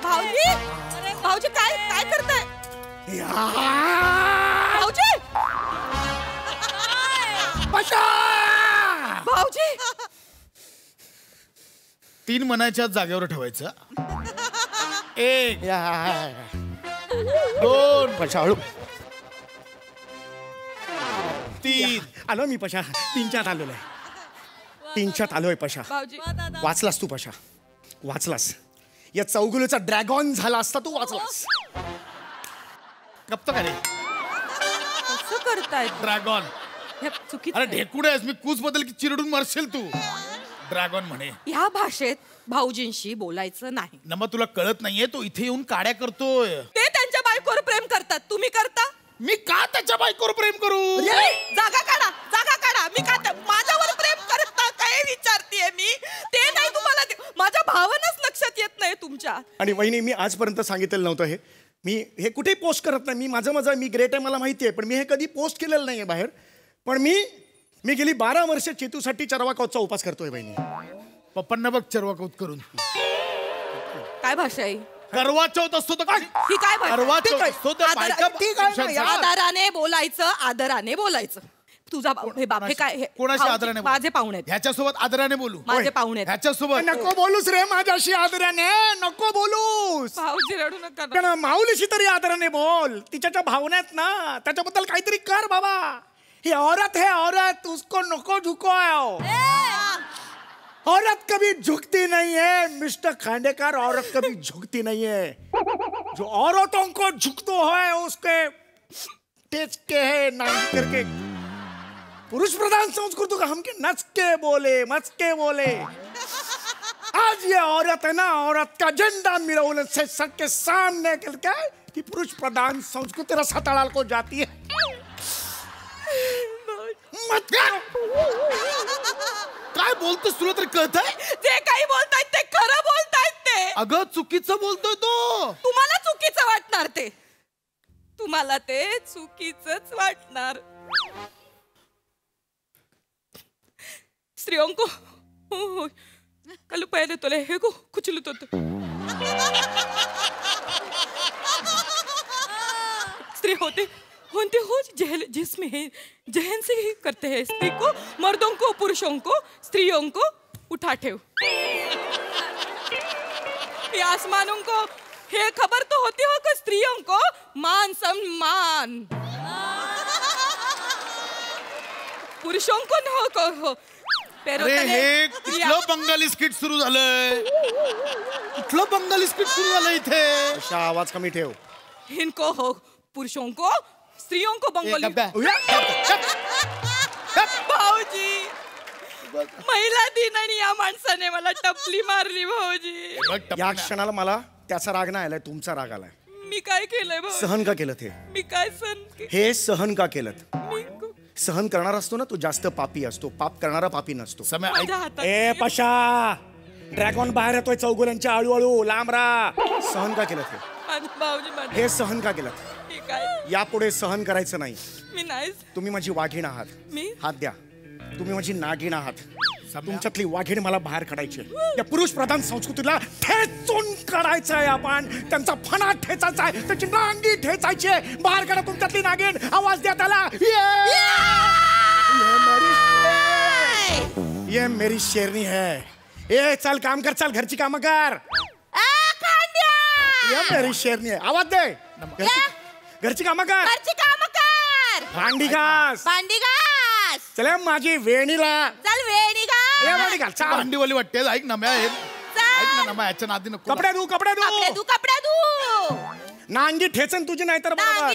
भाऊजी भाऊजी काय करताय. भाऊजी भाऊजी 3 मनाच्या जागेवर ठेवायचं. 1 2 पशा हळू 3 आलो मी पशा 3च्यात आलेलो आहे. 3च्यात आलोय पशा. भाऊजी वाचलास तू पशा वाचलास. या चौगुलीचा ड्रॅगॉन झाला असता तू वाचलास. गप्प का रे. कसं करताय. ड्रॅगॉन. चुकीचं अरे आहे. ढेकुड आहेस. मी कूच बदल की चिरडून मरशील तू. ड्रॅगॉन म्हणे. ह्या भाषेत भाऊजींशी बोलायचं नाही. नमा तुला कळत नाहीये तो इथे येऊन काड्या करतोय. ते त्यांच्या बायकोवर प्रेम करतात. तुम्ही करता. मी का त्याच्या बायकोवर प्रेम करू. जागा काढा. मी का माझ्यावर प्रेम करता काय विचारतीये मी. ते नाही तुम्हाला माझ्या भावनाच लक्षात येत नाही तुमच्या. आणि वहिनी मी आजपर्यंत सांगितलेलं नव्हतं हे. मी हे कुठे पोस्ट करत नाही. मी माझं मी ग्रेट आहे मला माहिती आहे. पण मी हे कधी पोस्ट केलेलं नाहीये बाहेर. पण मी गेली 12 वर्ष चेतूसाठी चरवा कौतचा उपास करतोय बहिणी. पप्पांना बघ चरवा कौत करून. काय भाषा आहे. करवा चौथ असतो तर काय. ही काय भाषा. करवा चौथ असतो तर आदराने बोलायचं. तुझा हे बाप हे काय कोणाशी आदराने बोलू? माझे पाहुणे आहेत. ह्याच्यासोबत आदराने बोलू. माझे पाहुणे आहेत. ह्याच्यासोबत नको बोलूस रे माझ्याशी आदराने. नको बोलूस. भाऊजी रडू नका ना. पण माऊलीशी तरी आदराने बोल. तिच्या भावनात ना त्याच्याबद्दल काहीतरी कर बाबा. ही औरत है औरत उसको नको झुको. औरत कभी झुकती नहीं है मिस्टर खांडेकर. औरत कभी झुकती नहीं है. जो औरतों को झुकतो है उसके तेज के है नाम करके पुरुष प्रधान संस्कृति का हम के नच के बोले मच के बोले. आज ये औरत है ना औरत का झंडा मिरौले से सबके सामने करके कि पुरुष प्रधान संस्कृति रसातळाल को जाती है. मत काय बोलतोस तुला तरी कळतंय. जे काही बोलतायत ते खरं बोलतायत ते. अगं चुकीचं बोलतोय तो. तुम्हाला चुकीचं वाटणार ते. तुम्हाला ते चुकीचंच वाटणार. स्त्रियों को कल पहले तो ले हे को कुचलू तो स्त्री होते हो जिसमें जहन से ही करते हैं. स्त्री को मर्दों को पुरुषों को स्त्रियों को उठा ठेव. ये आसमानों को ये खबर तो होती हो कि स्त्रियों को मान सम्मान. पुरुषों को न हो. अरे हे कुठलं बंगाली स्किट सुरू झालंय. कुठलं बंगाली स्किट सुरू झालं इथे. अशा आवाज कमी ठेव. इनको हो पुरुषों को स्त्रियों को बंगाली. भाऊजी महिला दिन आणि या माणसाने मला टपली मारली भाऊजी. या क्षणाला मला त्याचा राग नाही आलाय, तुमचा राग आलाय. मी काय केलंय भाऊ? सहन का केलं हे? मी काय सण हे सहन का केलं? मी सहन करणारा असतो ना तो जास्त पापी असतो, पाप करणारा पापी नसतो. सम्या ऐक. माझ्या हातात ए पशा, ड्रॅगॉन बाहेर येतोय चौगुल्यांच्या हळूहळू, लांब राहा. सहन का केलं हे? भाऊजी माझ्या हे सहन का केलं? मी काय यापुढे सहन करायचं नाही. मी नाही तुम्ही माझी वाघीण आहात. मी हात द्या. तुम्ही माझी नागिण आहात. तुमच्यातली वाघीण मला बाहेर काढायची. या पुरुष प्रधान संस्कृतीला ठेचून काढायचं आहे आपण. त्यांचा फणा ठेचायचा आहे, त्याची नांगी ठेचायची आहे. बाहेर काढा तुमच्यातली नागिण. आवाज द्या त्याला. ये मेरी शेरनी है. ए चल काम कर, चल घरची कामं कर. ये मेरी शेरनी है. आवाज दे. घरची कामं कर. भांडी घास. चल माझी वेणीला. ये वेणी घाल. चाल. भांडीवाली वाटते. ऐक ना म्या ऐक ना नमा, याच्या नादी नको. कपडे धू, कपडे धू. नांगी ठेचन तुझी नाही तर बरोबर.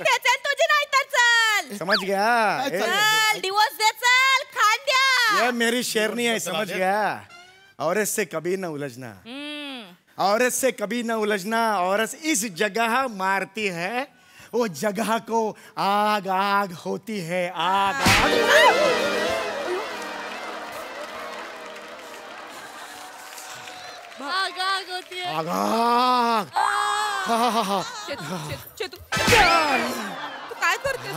समझ गया. डिवोर्स दे चल, खांद्या. ये मेरी शेरनी है, समझ गया. औरत से कभी न उलझना, औरत से कभी न उलझना. औरत इस जगह मारती है, वो जगह को आग आग होती है. आग आग. आग होतीये. आग आग. हा, हा, हा. चेतू तू काय करतेस?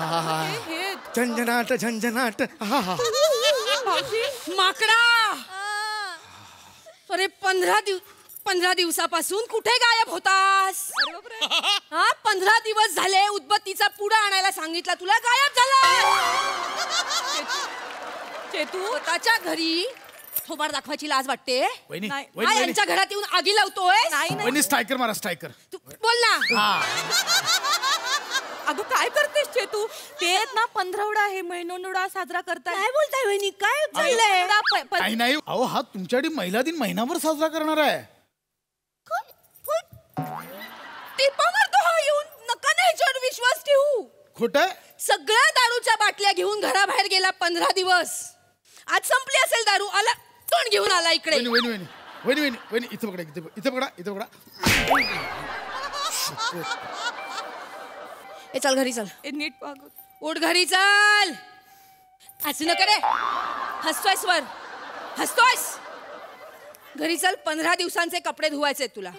हे झंझनाट झंझनाट. हा, हा. माकडा. अरे 15 दिवसापासून कुठे गायब होतास? हा 15 दिवस झाले. उदबत्तीचा पुडा आणायला सांगितला तुला, गायब झाला. चेतू स्वतःच्या घरी थोबाड दाखवायची लाज वाटते? वहिनी, नाही. वहिनी, हा, यांच्या घरात येऊन आगी लावतोय. वहिनी स्ट्रायकर मारा, स्ट्रायकर. तू बोल ना. अगं काय करतेस चेतू? ते ना 15वडा हे महिनोडा साजरा करताय. काय बोलताय वहिनी? काय चाललंय? काही नाही. अहो हा तुमच्याकडे महिला दिन महिनाभर साजरा करणार आहे. टिपावर तो हा येऊन नका ना ह्याच्यावर विश्वास ठेवू. खोट आहे. सगळ्या दारूच्या बाटल्या घेऊन घराबाहेर गेला 15 दिवस. आज संपली असेल दारू. आला तोंड घेऊन आला इकडे. वहिनी वहिनी वहिनी वहिनी वहिनी वहिनी इथं पकडा, इथं पकडा, इथं पकडा. ए चल घरी चल. नीट वाग. उठ घरी चल. असं नका रे. हसतोयस वर, हसतोयस. घरी चल. 15 दिवसांचे कपडे धुवायचे तुला.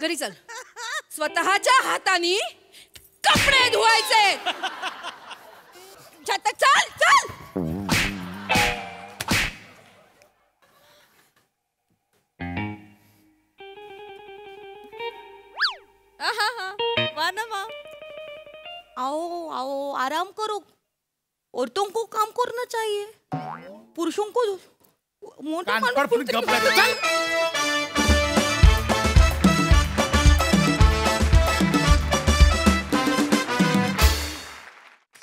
घरी चल. स्वतःच्या हाताने कपडे धुवायचे. चल चल. आओ आराम करो. औरतों को काम करना चाहिए, पुरुषों को मोटा कान पर फुल गप लागे. चल.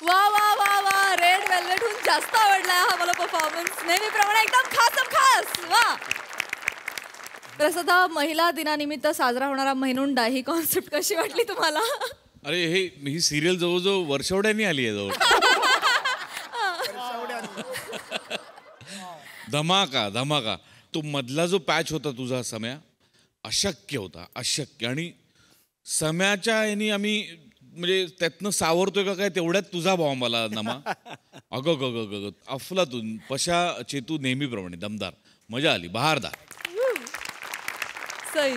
वा वा वा वा. रेड वेल्वेटहून जास्त आवडला हा मला परफॉर्मन्स. नेहमीप्रमाणे एकदम खास. वा. प्रसादा, महिला दिनानिमित्त साजरा होणारा महिनुंडा ही कॉन्सेप्ट कशी वाटली तुम्हाला? अरे ही सिरियल जवळजवळ वर्षवड्यानी आली आहे जवळ. धमाका. तो मधला जो पॅच होता तुझा सम्या, अशक्य होता, अशक्य. आणि सम्याच्या यानी आम्ही म्हणजे त्यातनं सावरतोय का काय तेवढ्यात तुझा बॉम्ब आला नमा. अगं अफलातून. पशा, चेतू नेहमीप्रमाणे दमदार. मजा आली, बहारदार. सई.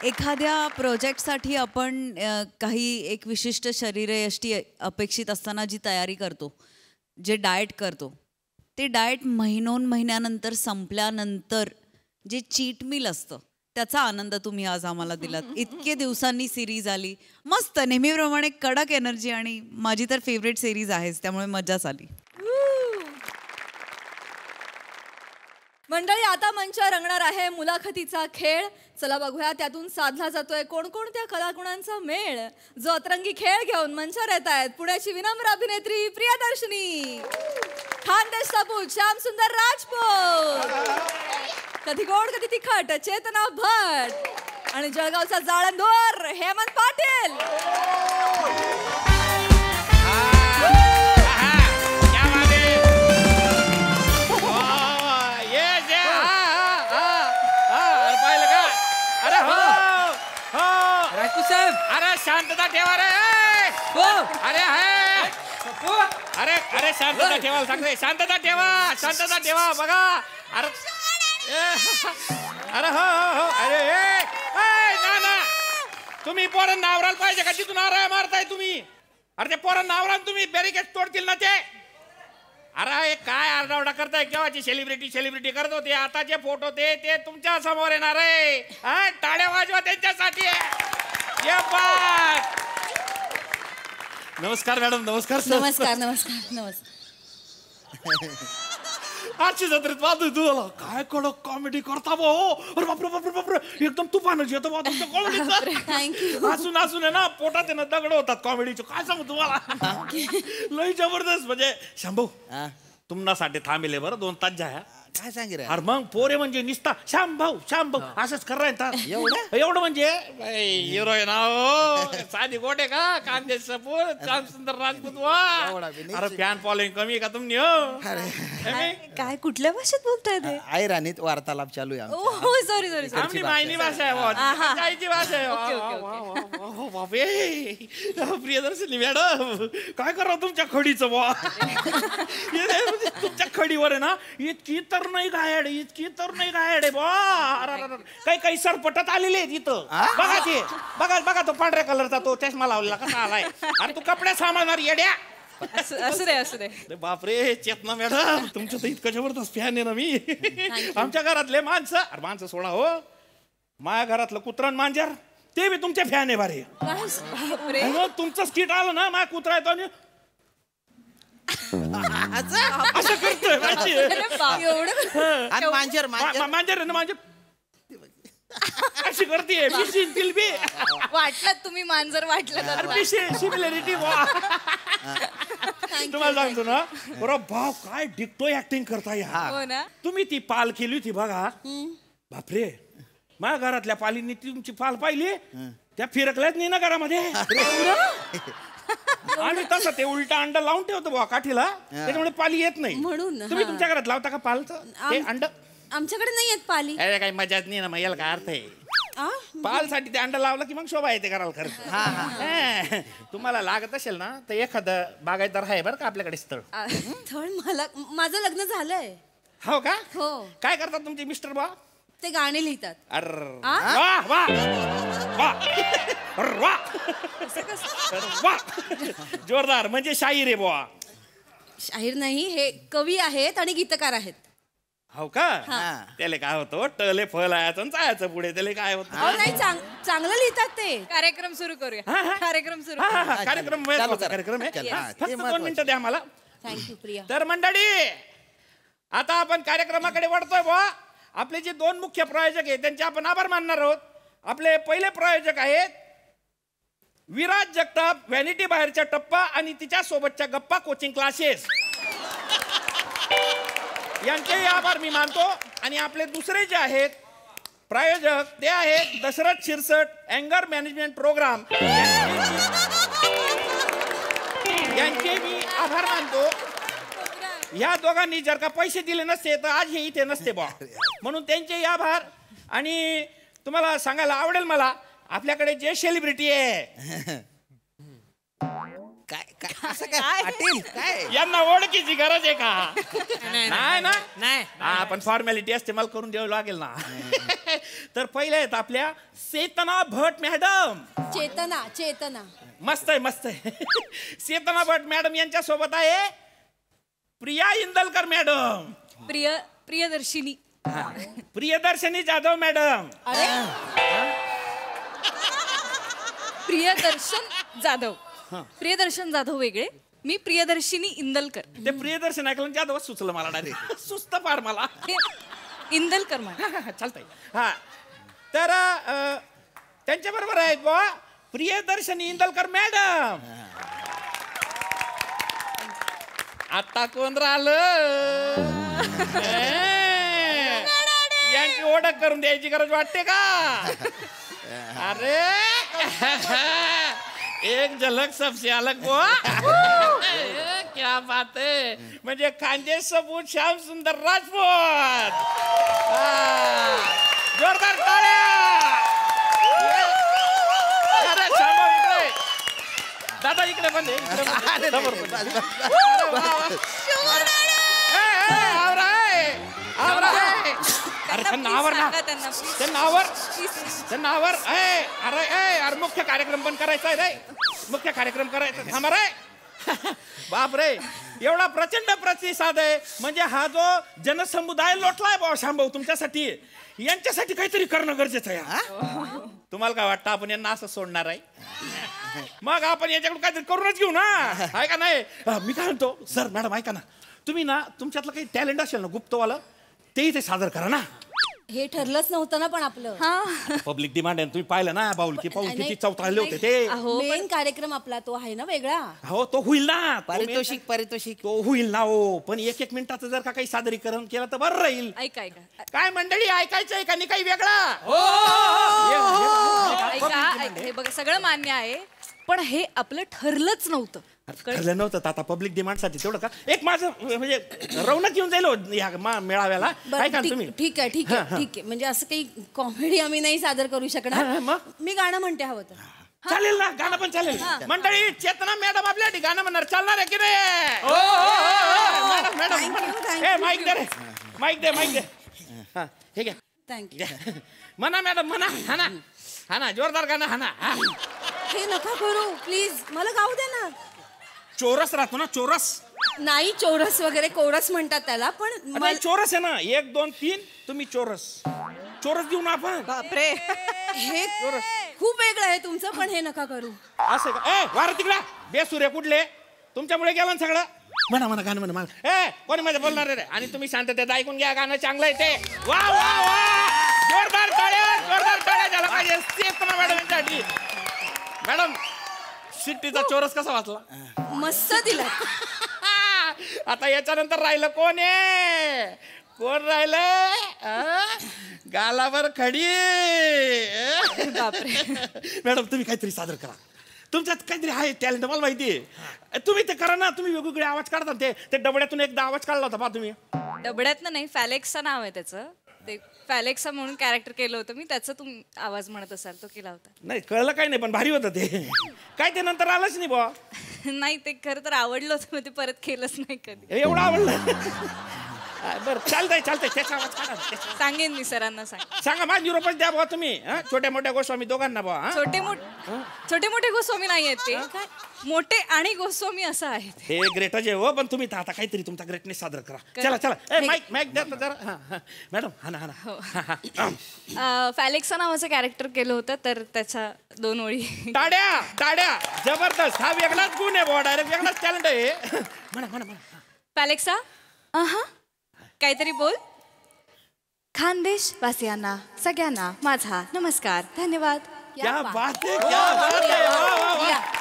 एखाद्या प्रोजेक्टसाठी आपण काही एक विशिष्ट शरीरयष्टी अपेक्षित असताना जी तयारी करतो, जे डाएट करतो, ते डाएट महिन्यानंतर संपल्यानंतर जे चीट मील असतं त्याचा आनंद तुम्ही आज आम्हाला दिलात. इतके दिवसांनी सिरीज आली, मस्त. नेहमीप्रमाणे कडक एनर्जी. आणि माझी तर फेवरेट सिरीज आहेच, त्यामुळे मजाच आली. मंडळी, आता मंचावर रंगणार आहे मुलाखतीचा खेळ. चला बघूया त्यातून साधला जातोय कोणकोणत्या कलागुणांचा मेळ. जो अतरंगी खेळ घेऊन मंचावर येत आहेत पुण्याची विनम्र अभिनेत्री प्रियदर्शनी, खानदेश सपूत श्याम सुंदर राजपूत, कधी गोड कधी तिखट चेतना भट, आणि जळगावचा जाळंधोर हेमंत पाटील. साहेब. अरे शांतता ठेवा रे. अरे अरे अरे शांतता ठेवा सांगते. शांतता ठेवा बघा. अरे अरे हो अरे ना तुम्ही पोरांना आवरायला पाहिजे का? तिथून आराय मारताय तुम्ही. अरे ते पोरांना आवरा तुम्ही बॅरिकेड तोडतील ना ते. अरे काय आरडाओरडा करताय? केव्हाची सेलिब्रिटी करत होते, आताचे फोटो ते तुमच्या समोर येणार आहे. टाळ्या वाजवा त्यांच्यासाठी. नमस्कार मॅडम. नमस्कार. आजची जत्रेत वाजू तुला काय कडक कॉमेडी करता भाऊ. अरे बापरे एकदम तुफानच येतो बा तुमच्या कॉमेडीचं. हसून आहे ना पोटात आहे ना दगड होतात कॉमेडीचे. काय सांगू तुम्हाला, लई जबरदस्त. म्हणजे शंभू तुम्हासाठी थांबेले बरं 2 तास जाया. काय सांगे अरे मग पोरे म्हणजे निसता श्याम भाऊ असंच करायचं. एवढं म्हणजे हिरो आहे ना साधी गोटे का कांदे सपूत श्याम सुंदर राजपूत. वा अरे फॅन फॉलोइंग कमी आहे का तुम्ही? हो काय कुठल्या भाषेत बोलताय ते? आई राणीत वार्तालाप चालू आहे आमचा. हो सॉरी आमची मायनी भाषा आहे. कायची भाषा आहे. बापे प्रियदर्शनी मॅडम काय करा तुमच्या खडीचं बा. तुमच्या खडीवर आहे ना इतकी तर नाही गायड बा. काही सरपटत आलेले आहेत इथं. बघा ते बघा तो पांढऱ्या कलरचा तो चष्मा लावलेला कसा आलाय. अरे तू कपडे सांभाळणार येड्या. असू दे. बापरे चेतना मॅडम तुमचं तर इतकं जबरदस्त फॅन आहे ना मी. आमच्या घरातले माणसं सोडा हो. माझ्या घरातलं कुत्रा मांजर ते बी तुमचे फॅन आहे भारी. तुमचं स्किट आलं ना माझ्या कुत्रा येतो आणि असं करतोय मांजर अशी करते. वाटलं तुम्ही मांजर वाटलं सिमिलॅरिटी. तुम्हाला सांगतो ना बरं भाव काय डिक्टो ऍक्टिंग करता या. तुम्ही ती पाल केली होती बघा. बापरे माझ्या घरातल्या पालींनी तुमची पाल पाहिली त्या फिरकल्याच नाही ना घरामध्ये. आणि तसं ते उलटा अंड लावून ठेवतो बा काठीला त्याच्यामुळे पाली येत नाही. म्हणून तुम्ही तुमच्या घरात लावता का पालचं ते अंड? आमच्याकडे नाही येत पाली. अरे काही मजाच नाही ना मग याला काय अर्थ आहे. पाल साठी ते अंड लावलं की मग शोभा येते घराला खरं. तुम्हाला लागत असेल ना तर एखादं बागायतदार आहे बरं का आपल्याकडे स्थळ. माझं लग्न झालंय. हो का? हो. काय करतात तुमचे मिस्टर बा? ते गाणे लिहितात. अरे वा वा वा वा जोरदार. म्हणजे शाहीर आहे बुवा. शाहीर नाही हे कवी आहेत आणि गीतकार आहेत. हो का? त्याला काय होतं टले फळ यायचं जायचं पुढे त्याला काय होतं. नाही चांगलं लिहितात ते. कार्यक्रम सुरू करूया. कार्यक्रम फक्त 2 मिनिटं द्या मला. थँक्यू प्रिया. तर मंडळी आता आपण कार्यक्रमाकडे वळतोय बुवा. आपले जे 2 मुख्य प्रायोजक आहेत त्यांचे आपण आभार मानणार आहोत. आपले पहिले प्रायोजक आहेत विराज जगताप व्हॅनिटी बाहेरच्या टप्पा आणि तिच्या सोबतच्या गप्पा कोचिंग क्लासेस. यांचेही आभार मी मानतो. आणि आपले दुसरे जे आहेत प्रायोजक ते आहेत दशरथ शिरसट अँगर मॅनेजमेंट प्रोग्राम. यांचे मी आभार मानतो. या दोघांनी जर का पैसे दिले नसते तर आज हे इथे नसते बा. म्हणून त्यांचेही आभार. आणि तुम्हाला सांगायला आवडेल मला आपल्याकडे जे सेलिब्रिटी आहे काय यांना ओळखीची गरज आहे का? नाही ना. आपण फॉर्मॅलिटी असते मला करून द्यावं लागेल ना. तर पहिले आहेत आपल्या चेतना भट मॅडम. चेतना मस्त आहे. चेतना भट मॅडम यांच्या सोबत आहे प्रिया इंदलकर मॅडम. प्रियदर्शिनी प्रियदर्शनी जाधव मॅडम. प्रियदर्शन जाधव वेगळे. मी प्रियदर्शिनी इंदलकर. ते प्रियदर्शन ऐकलं जाधव सुचलं मला डायरेक्ट. सुस्त फार मला इंदलकर मला चालतंय. हा तर त्यांच्या बरोबर आहेत बुवा प्रियदर्शनी इंदलकर मॅडम. आता कोण राहिलं? यांची ओळख करून द्यायची गरज वाटते का? अरे एक झलक सबसे अलग बुआ. क्या बात है. म्हणजे खांदे सबूत श्याम सुंदर राजपूत. जोरदार टाळ्या. अरे दादा इकडे पण इकडे पण. समोर पण. अरे त्यांना आवर ना, त्यांना आवर. अरे मुख्य कार्यक्रम पण करायचा आहे रे, मुख्य कार्यक्रम करायचा. थांबा रे. बाप रे, एवढा प्रचंड प्रतिसाद आहे. म्हणजे हा जो जनसमुदाय लोटलाय भाऊ शांभाऊ तुमच्यासाठी, यांच्यासाठी काहीतरी करणं गरजेचं आहे. तुम्हाला काय वाटतं आपण यांना असं सोडणार आहे? मग आपण याच्याकडून काहीतरी करूनच घेऊ ना, आहे का नाही? मी काय म्हणतो सर मॅडम ऐका ना, तुम्ही ना तुमच्यातलं काही टॅलेंट असेल ना गुप्तवालं, तेही ते सादर करा ना. हे ठरलंच नव्हतं ना पण आपलं. पब्लिक डिमांड आहे, तुम्ही पाहिलं ना पाऊल किती चौथाळले होते ते. मेन कार्यक्रम आपला तो आहे ना वेगळा. हो तो होईल ना, पारितोषिक तो होईल ना. हो पण एक मिनिटाचं जर का काही सादरीकरण केलं तर बरं राहील. ऐका काय मंडळी ऐकायचंय का नाही काही वेगळा? ऐका हे बघा सगळं मान्य आहे, पण हे आपलं ठरलंच नव्हतं. ठरलं नव्हतं तर आता पब्लिक डिमांड साठी तेवढं का एक माझं म्हणजे रौनक येऊन जाईल या मेळाव्याला. ऐका ना तुम्ही. ठीक आहे म्हणजे असं काही कॉमेडी आम्ही नाही सादर करू शकणार. मी गाणं म्हणते हवं तर. चालेल ना, गाणं पण चालेल. मंडळी चेतना मॅडम आपल्या गाणं म्हणणार, चालणार आहे की नाही? मॅडम माईक दे रे, माईक दे. हा हे घ्या. थँक्यू. म्हणा मॅडम म्हणा. हा ना जोरदार गाणं हा ना. हे नका करू प्लीज, मला गाऊ दे ना. चोरस राहतो ना, चोरस. नाही चोरस वगैरे कोरस म्हणतात त्याला, पण चोरस आहे ना. 1 2 3 तुम्ही चोरस देऊ ना आपण. बापरे, हे खूप वेगळं आहे तुमचं, पण हे नका करू. असं का? ए वार तिकडा बेसुरे कुठले, तुमच्यामुळे गेला ना सगळं. म्हणा गाणं म्हणा. कोणी मध्ये बोलणार रे? आणि तुम्ही शांततेत ऐकून घ्या, गाणं चांगलं आहे ते. वा वा वा, जोरदार टाळ्या झाला पाहिजे चेतना मॅडमसाठी. मॅडम शिट्टीचा चोरस कसा वाचला? मस्त दिला. आता याच्यानंतर राहिलं कोण आहे? कोण राहिलं? गालावर खडी. मॅडम तुम्ही काहीतरी सादर करा, तुमच्यात काहीतरी आहे टॅलेंट मला माहिती आहे. तुम्ही ते करा ना, तुम्ही वेगवेगळे आवाज काढता. ते डबड्यातून एकदा आवाज काढला होता पहा तुम्ही. डबड्यातनं नाही, फॅलेक्सा नाव आहे त्याचं. ते फॅलेक्सा म्हणून कॅरेक्टर केलं होतं मी, त्याचा तुम्ही आवाज म्हणत असाल तो केला होता. नाही कळलं काही नाही, पण भारी होतं ते. काय ते नंतर आलंच नाही बुवा. नाही ते खरं तर आवडलं होतं, मग ते परत केलंच नाही कधी. एवढं आवडलं? बरं चालतंय त्याचा आवाज काढा. सांगेन मी सरांना. सांगा माझ निरोपच द्या बुवा तुम्ही. छोट्या मोठ्या गोस्वामी दोघांना बुवा. छोटे मोठे गोस्वामी नाही आहेत ते, मोठे आणि गोस्वामी असं आहे. हे ग्रेटच आहे हो, पण तुम्ही आता काहीतरी तुमचा ग्रेटनेस सादर करा. चला माईक द्या जरा. मॅडम हा. फॅलेक्सा नावाचं कॅरेक्टर केलं होतं, तर त्याच्या 2 ओळी. टाड्या जबरदस्त. हा वेगळाच गुण आहे बुवा, डायरेक्ट वेगळाच टॅलेंट आहे. म्हणा. फॅलेक्सा काहीतरी बोल. खानदेश वासियांना सगळ्यांना माझा नमस्कार, धन्यवाद. क्या बात आहे.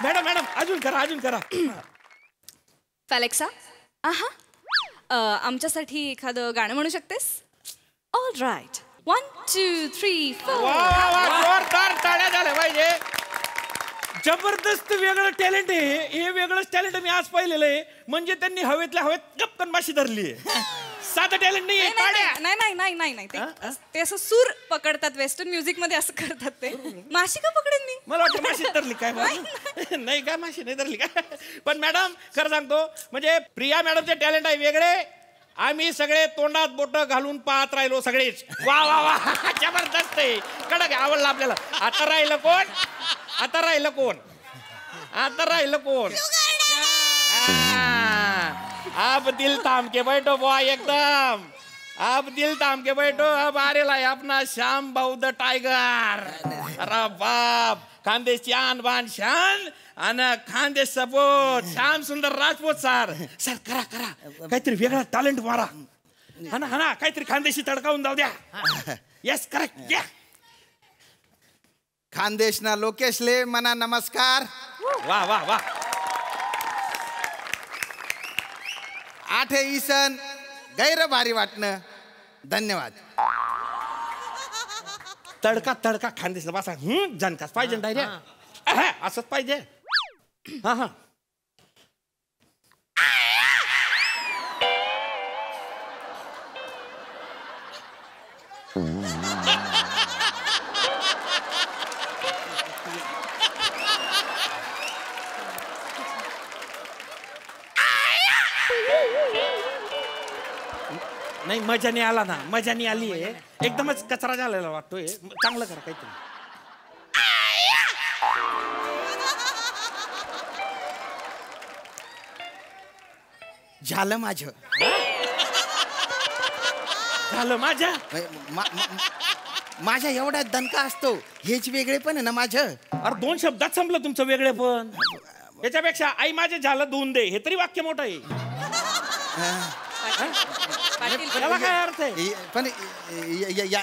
मॅडम अजून करा. फॅलेक्सा आमच्यासाठी एखादं गाणं म्हणू शकतेस? All right. 1 2 3 4. जोरदार टाळ्या झाल्या पाहिजे. जबरदस्त वेगळं टॅलेंट आहे हे. वेगळंच टॅलेंट मी आज पाहिलेलं आहे. म्हणजे त्यांनी हवेतल्या हवेत गपकन माशी धरली आहे. साधं टॅलेंट नाही. नाही ते असं सूर पकडतात. वेस्टर्न म्युझिक मध्ये असं करतात ते. माशी का पकडेन मी? मला वाटतं माशी धरली काय? नाही का, माशी नाही धरली का? पण मॅडम खरं सांगतो, म्हणजे प्रिया मॅडमचे टॅलेंट आहे वेगळे. आम्ही सगळे तोंडात बोट घालून पाहत राहिलो सगळेच. वा जबरदस्त आहे, कडक आवडलं आपल्याला. आता राहिलं कोण? अब दिल थाम के बैठो बुआ, एकदम अब दिल थाम के बैठो. अब आरेला है अपना श्याम भाऊ द टायगर. अरे बाप, खानदेशची आन बान शान आणि खानदेश सपोर्ट श्याम सुंदर राजपूत. सर करा काहीतरी वेगळा टॅलेंट मारा. हा ना काहीतरी खानदेशी तडकावून जाऊ द्या. Yes correct. खानदेशना लोकेशले मना नमस्कार. वा 8 ईसन गैर भारी वाटणं. धन्यवाद. तडका खानदेशला बसा. जनकाच पाहिजे डायरेक्ट असंच पाहिजे. हा मजाने आला ना, मजाने आली आहे. एकदमच कचरा झालेला वाटतोय. चांगलं करा काहीतरी. झालं माझं. झालं माझ्या. माझ्या एवढा दणका असतो, हेच वेगळे पण आहे ना माझं. अरे 2 शब्दात संपलं तुमचं वेगळे पण. याच्यापेक्षा आई माझे झालं धुवून दे, हे तरी वाक्य मोठं आहे. त्याला काय अर्थ आहे? पण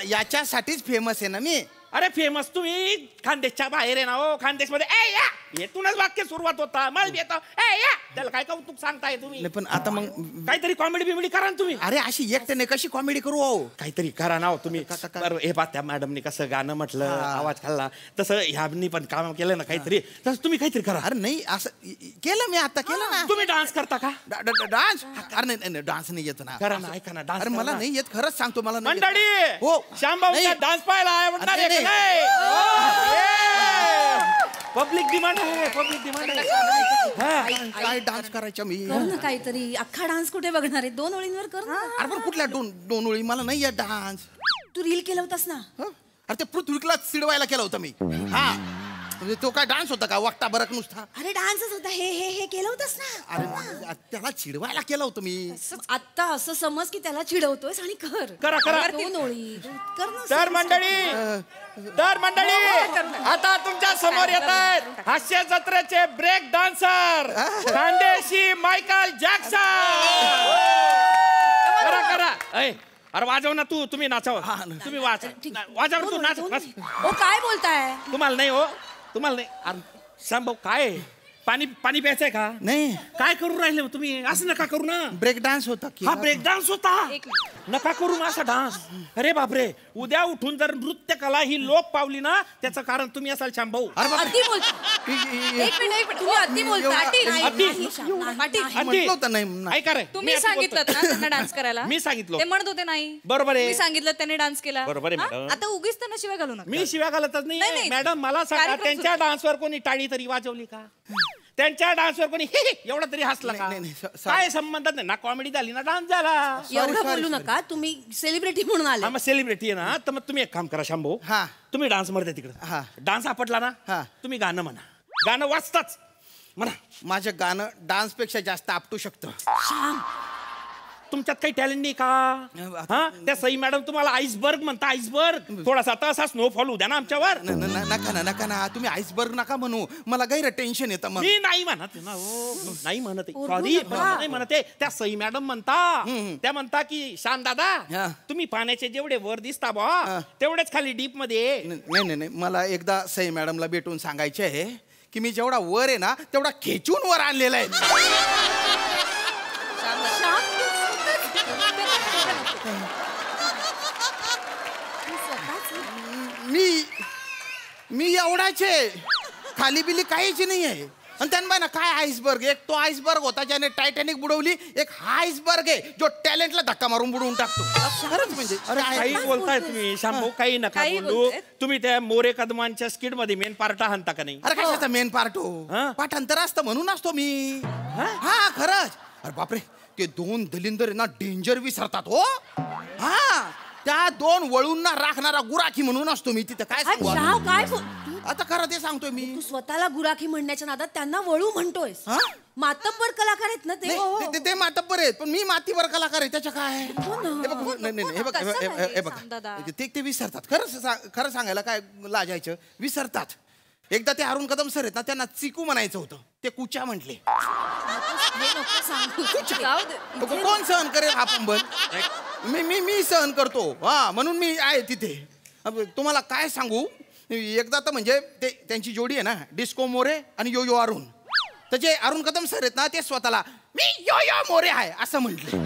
याच्यासाठीच फेमस आहे ना मी. अरे फेमस तुम्ही खानदेशच्या बाहेर आहे ना. हो खानदेशमध्ये ए या येथूनच वाक्य सुरुवात होता. मला येतो ए या. त्याला काय कौतुक सांगताय तुम्ही? पण आता मग काहीतरी कॉमेडी बिमेडी करा ना तुम्ही. अरे अशी एकट्याने कशी कॉमेडी करू? काहीतरी करा ना तुम्ही. बरं हे पा त्या मॅडमनी कसं गाणं म्हटलं, आवाज खाल्ला, तसं ह्यांनी पण काम केलं ना काहीतरी. तसं तुम्ही काहीतरी करा. अरे नाही असं केलं मी आता केलं ना. तुम्ही डान्स करता का? डान्स? अरे नाही डान्स नाही येत ना. करा ना, ऐका ना डान्स. अरे मला नाही येत, खरंच सांगतो मला नाही येत. मंडळी हो श्यामभाऊ डान्स पाहायला पब्लिक डिमांड आहे. पब्लिक डिमांड आहे. काय डान्स करायचा मी? कर ना काहीतरी. अख्खा डान्स कुठे बघणार आहे? 2 ओळींवर कर ना. अरे पण कुठल्या दोन ओळी? मला नाही येत डान्स. तू रील केलं होतास ना. अरे ते पृथ्वीला चिडवायला केलं होतं मी. हा म्हणजे तो काय डान्स होता का? वागता बरक नुसता. अरे डान्सच होता. हे हे हे केलं होतास ना. अरे त्याला चिडवायला केलं होतं मी. आता असं समज की त्याला चिडवतोयस आणि कर. करा करा. 2 ओळी कर ना. तर मंडळी आता तुमच्या समोर येत आहेत हास्य जत्रेचे ब्रेक डान्सर खानदेशी मायकल जॅक्सन. करा करा. अरे वाजव ना तू. तुम्ही नाचाव. तुम्ही वाजव तू नाच. ओ काय बोलताय? तुम्हाला नाही हो. तुम्हाला नाही. अरे श्याम भाऊ काय पाणी प्यायचंय का? नाही. काय करू राहिले तुम्ही? असं नका करू ना. ब्रेक डान्स होता की? हा ब्रेक डान्स होता. नका करू ना असा डान्स. अरे बापरे उद्या उठून जर नृत्य कला ही लोप पावली ना त्याचं कारण तुम्ही असाल श्याम भाऊ. अति बोलता. एक मिनिट तुम्ही अति बोलता. म्हटलं होतं नाही. ऐका रे तुम्ही सांगितलं ना त्यांना डान्स करायला. मी सांगितलं. ते म्हणत होते नाही. बरोबर आहे. मी सांगितलं त्यांनी डान्स केला. बरोबर आहे मॅडम. आता उगीच त्यांना शिवाय घालू नका. मी शिव्या घालतच नाही, नाही नाही. मॅडम. मला सांगा कार्यक्रम त्यांच्या डान्सवर कोणी टाळी तरी वाजवली का? त्यांच्या डान्सवर कोणी हे एवढा तरी हसला का? काय संबंध नाही ना. कॉमेडी झाली ना डान्स झाला. एवढं बोलू नका. तुम्ही सेलिब्रिटी म्हणून आले. मग सेलिब्रिटी आहे ना तर मग तुम्ही एक काम करा शंभू. तुम्ही डान्स मध्ये तिकडे डान्स आपटला ना तुम्ही गाणं म्हणा. गाणं वाचताच म्हणा. माझं गाणं डान्स पेक्षा जास्त आपटू शकतं. तुमच्यात काही टॅलेंट नाही का? हा त्या सई मॅडम तुम्हाला आईसबर्ग म्हणता. आईसबर्ग थोडासा तसा स्नोफॉल होऊ द्या ना आमच्यावर. नका ना. तुम्ही आईसबर्ग नका म्हणू. मला गैर टेन्शन येतं. मग मी नाही म्हणत ना. नाही म्हणत. सॉरी नाही म्हणते. त्या सई मॅडम म्हणता. त्या म्हणता की श्याम दादा तुम्ही पाण्याचे जेवढे वर दिसता बा तेवढेच खाली डीप मध्ये. नाही मला एकदा सई मॅडमला भेटून सांगायचे आहे की मी जेवढा वर आहे ना तेवढा खेचून वर आणलेला आहे. मी एवढाच आहे. खाली बिली काहीच नाही आहे. आणि त्यांना ना काय आईसबर्ग. एक तो आईसबर्ग होता ज्याने टायटॅनिक बुडवली. एक हा आईसबर्ग आहे जो टॅलेंटला धक्का मारून बुडवून टाकतो. खरंच म्हणजे काही बोलताय तुम्ही शांभू. काही नका बोलू. तुम्ही त्या मोरे कदमांच्या स्किड मध्ये मेन पार्ट हाणता का नाही? अरे कशाचा मेन पार्ट हो? पाठांतर असतं म्हणून असतो मी. हा खरंच. अरे बापरे ते 2 दलिंदर ना डेंजर विसरतात हो. हा त्या 2 वळूंना राखणारा गुराखी म्हणून असतो मी तिथे. काय काय आता खरं ते सांगतोय मी. तू स्वतःला गुराखी म्हणण्याच्या नादात त्यांना वळू म्हणतोयस. मातब्बर कलाकार आहेत ना ते. ते मातब्बर आहेत पण मी मातीवर कलाकार आहे. त्याच्या काय? हे बघा ते विसरतात. खरं सांगायला काय लाजायचं. विसरतात. एकदा ते अरुण कदम सर आहेत ना त्यांना चिकू म्हणायचं होतं. ते कुचा म्हटले. कोण सहन करेल हा पंबल? मी सहन करतो. हा म्हणून मी आहे तिथे. तुम्हाला काय सांगू. एकदा तर म्हणजे ते त्यांची जोडी आहे ना डिस्को मोरे आणि यो यो अरुण. तर जे अरुण कदम सर आहेत ना ते स्वतःला मी यो यो मोरे आहे असं म्हटले.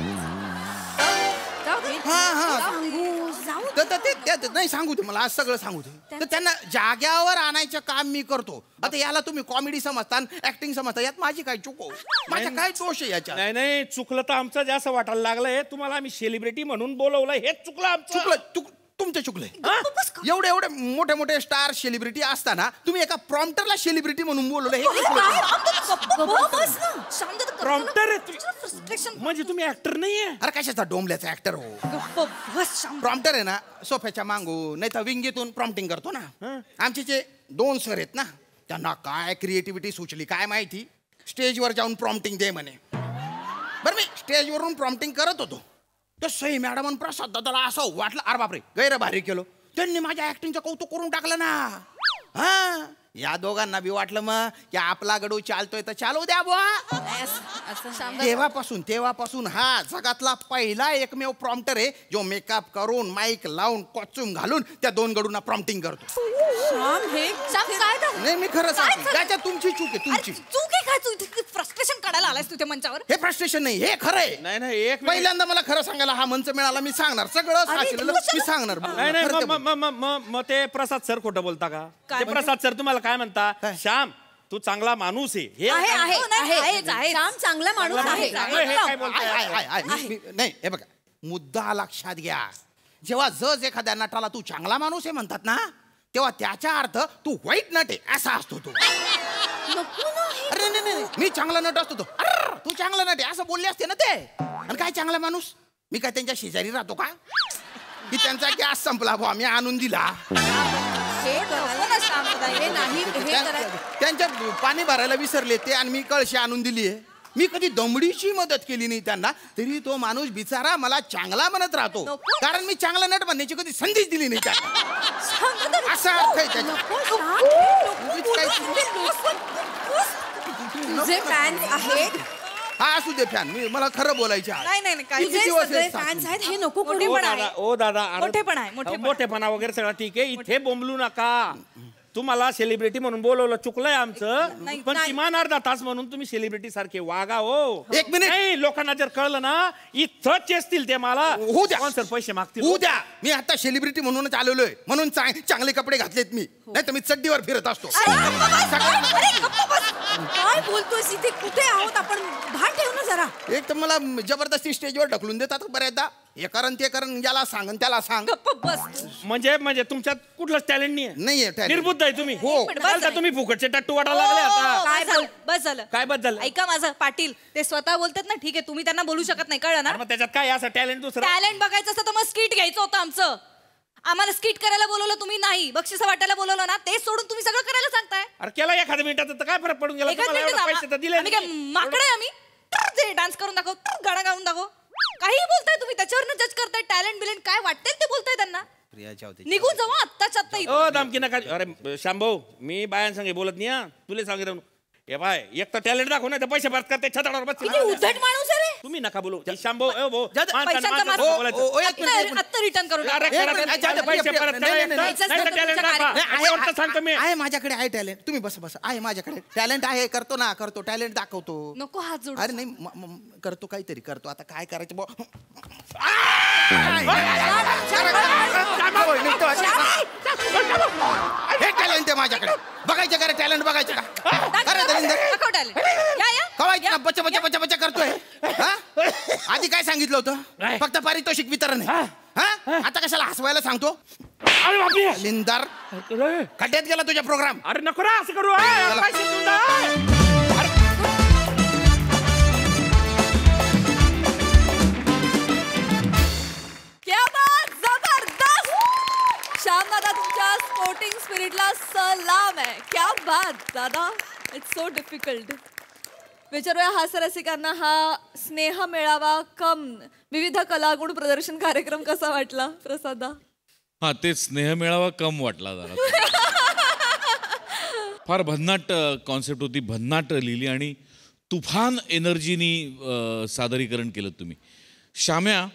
नाही सांगू दे मला आज सगळं सांगू दे. तर त्यांना जाग्यावर आणायचं काम मी करतो. आता याला तुम्ही कॉमेडी समजता ऍक्टिंग समजता. यात माझी काय चूक हो? माझ्या काय दोष आहे याच्या? नाही चुकलं तर आमचं जास्त वाटायला लागलंय. तुम्हाला आम्ही सेलिब्रिटी म्हणून बोलवलं हेच चुकलं आमचं. चुकलं तुमचं चुकलंय एवढे एवढे मोठे मोठे स्टार सेलिब्रिटी असताना तुम्ही एका प्रॉम्प्टरला सेलिब्रिटी म्हणून बोलवलं प्रॉम्प्टर म्हणजे तुम्ही ऍक्टर नाहीये. अरे कशाचा डोंबल्याचा ऍक्टर हो. प्रॉम्प्टर आहे ना सोफ्याच्या मागू नाही तर विंगीतून प्रॉम्प्टिंग करतो ना. आमचे जे 2 सर आहेत ना त्यांना काय क्रिएटिव्हिटी सुचली काय माहिती स्टेजवर जाऊन प्रॉम्प्टिंग दे म्हणे. बरं मी स्टेजवरून प्रॉम्प्टिंग करत होतो तर सई मॅडम प्रसाद दादाला असं वाटलं अरे बापरे गैर भारी केलो. त्यांनी माझ्या ऍक्टिंगचं कौतुक करून टाकलं ना. हा या दोघांना बी वाटलं मग की आपला गडू चालतोय तर चालू द्या बुवा. तेव्हापासून हा जगातला पहिला एकमेव प्रॉम्प्टर आहे जो मेकअप करून माईक लावून कॉस्ट्युम घालून त्या 2 गडूंना प्रॉम्प्टिंग करतो. नाही मी खरं सांगतो त्याच्यात तुमची चूक आहे तुमची चूक आहे काय? तू फ्रस्ट्रेशन काढायला आलायस तुझ्या मंचावर. हे फ्रस्ट्रेशन नाही हे खरं आहे. नाही एक पहिल्यांदा मला खरं सांगायला हा मंच मिळाला मी सांगणार सगळं साचलेलं मी सांगणार. नाही मग ते प्रसाद सर खोटं बोलता का? ते प्रसाद सर तुम्हाला काय म्हणता श्याम तू चांगला माणूस आहे. श्याम चांगला माणूस आहे. नाही हे बघा मुद्दा लक्षात घ्या. जेव्हा जज एखाद्या नटाला तू चांगला माणूस आहे म्हणतात ना तेव्हा त्याचा अर्थ तू वाईट नट आहे असा असतो तो. अरे नाही मी चांगला नट असतो तो तू चांगला नट आहे असं बोलले असते ना ते. आणि काय चांगला माणूस मी काय त्यांच्या शेजारी राहतो का की त्यांचा गॅस संपला भाऊ आम्ही आणून दिला. त्यांच्या पाणी भरायला विसरले ते आणि मी कळशी आणून दिली आहे. मी कधी दमडीची मदत केली नाही त्यांना तरी तो माणूस बिचारा मला चांगला म्हणत राहतो कारण मी चांगला नट म्हणण्याची कधी संधीच दिली नाही त्यांना. असा अर्थ आहे त्याचा. हा असू दे फॅन मी मला खरं बोलायचं हे नको ओ दादा मोठेपणा वगैरे सगळं ठीक आहे इथे बोंबलू नका. तुम्हाला सेलिब्रिटी म्हणून बोलवलं चुकलंय आमचं पण किमान अर्धा तास म्हणून तुम्ही सेलिब्रिटी सारखे वागा हो. 1 मिनिट नाही लोकांना जर कळलं ना इथंच चेसतील ते मला स्पॉन्सर पैसे मागतील. उद्या मी आता सेलिब्रिटी म्हणूनच आलेलोय म्हणून चांगले कपडे घातलेत मी नाही तर मी चड्डीवर फिरत असतो. काय बोलतोस इथे कुठे आहोत आपण भान ठेव ना जरा. एक तर मला जबरदस्ती स्टेजवर ढकलून देतात बऱ्याचदा हे करण ते करण याला सांग त्याला सांग. म्हणजे तुमच्यात कुठलंच टॅलेंट नाहीये निर्बुद्ध आहे तुम्ही. हो तुम्ही फुकटचे टट्टू वाटायला लागले आता. काय बस झालं ऐका माझं पाटील ते स्वतः बोलतात ना ठीक आहे तुम्ही त्यांना बोलू शकत नाही कळलं ना. मग त्याच्यात काय असं टॅलेंट दुसरं टॅलेंट बघायचं असतं तर मग स्किट घ्यायचं होतं आमचं. आम्हाला स्किट करायला बोलवलं तुम्ही नाही बक्षीस वाटायला बोलवलं ना ते सोडून तुम्ही सगळं करायला सांगताय. अरे केला 1 मिनिटात तर काय फरक पडून गेला पैसे तर दिले. माकडे आम्ही डान्स करून दाखव गाणं गाऊन दाखव काही बोलताय तुम्ही त्याच्यावर जज करताय. टॅलेंट बिलेंट काय वाटतंय ते बोलताय त्यांना. निघून जाऊ आत्ताच आत्ता. दामकी नका. अरे शांभाऊ मी बायांसंगे बोलत नाही तुला सांगितलं ए बाय एक तर टॅलेंट दाखव नाही तर पैसे परत करते छताडावर बस. उद्धट माणूस आहे रे तुम्ही नका बोलू शांभाऊ. रिटर्न करून सांगतो मी आहे माझ्याकडे आहे टॅलेंट. तुम्ही बस आहे माझ्याकडे टॅलेंट आहे करतो टॅलेंट दाखवतो. नको हात जोड. अरे नाही करतो काहीतरी करतो आता काय करायचं हे टॅलेंट आहे माझ्याकडे बघायचं का टॅलेंट बघायचं का. बच्चा बच्चा बच्चा बच्चा करतोय. आधी काय सांगितलं होतं फक्त पारितोषिक वितरण आहे. आता कशाला हसवायला सांगतो. लिंदार खड्ड्यात गेला तुझ्या प्रोग्राम. अरे नको रा असं करू. श्याम दादा तुमच्या स्पोर्टिंग स्पिरिटला सलाम आहे. क्या बात दादा इट्स सो डिफिकल्ट. विचारूया हास्यरसिकांना हा स्नेह मेळावा कम विविध कलागुण प्रदर्शन कार्यक्रम कसा वाटला प्रसादा. हा ते स्नेह मेळावा कम वाटला जरा. फार भन्नाट कॉन्सेप्ट होती भन्नाट लिहिली आणि तुफान एनर्जीनी सादरीकरण केलं तुम्ही. श्याम्या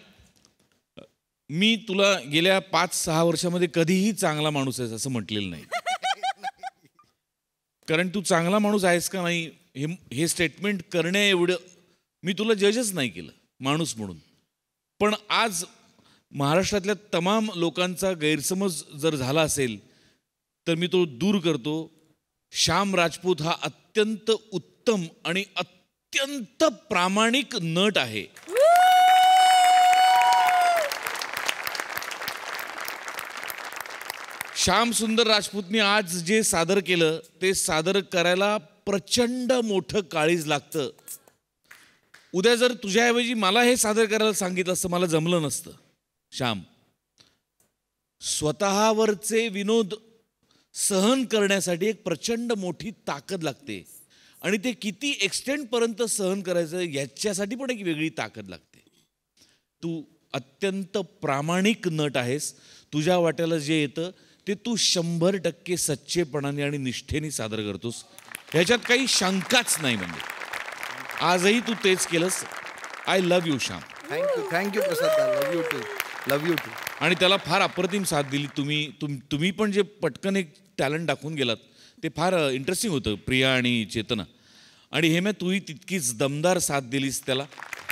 मी तुला गेल्या 5-6 वर्षामध्ये कधीही चांगला माणूस आहेस असं म्हटलेलं नाही. कारण तू चांगला माणूस आहेस का नाही हे स्टेटमेंट करण्या एवढं मी तुला जजच नाही केलं माणूस म्हणून. पण आज महाराष्ट्रातल्या तमाम लोकांचा गैरसमज जर झाला असेल तर मी तो दूर करतो. श्याम राजपूत हा अत्यंत उत्तम आणि अत्यंत प्रामाणिक नट आहे. श्याम सुंदर राजपूतनी आज जे सादर केलं ते सादर करायला प्रचंड मोठं काळीज लागतं. उद्या जर तुझ्याऐवजी मला हे सादर करायला सांगितलं असतं मला जमलं नसतं. श्याम, स्वतःवरचे विनोद सहन करण्यासाठी एक प्रचंड मोठी ताकद लागते आणि ते किती एक्सटेंड पर्यंत सहन करायचं याच्यासाठी पण एक वेगळी ताकद लागते. तू अत्यंत प्रामाणिक नट आहेस. तुझ्या वाट्याला जे येतं ते तू 100% सच्चेपणाने आणि निष्ठेने सादर करतोस, ह्याच्यात काही शंकाच नाही. म्हणजे आजही तू तेच केलंस. I love you Shyam. Thank you Prasad, love you too, love you too. आणि त्याला फार अप्रतिम साथ दिली तुम्ही पण जे पटकन एक टॅलेंट दाखवून गेलात ते फार इंटरेस्टिंग होतं, प्रिया आणि चेतना. आणि हे तूही तितकीच दमदार साथ दिलीस त्याला.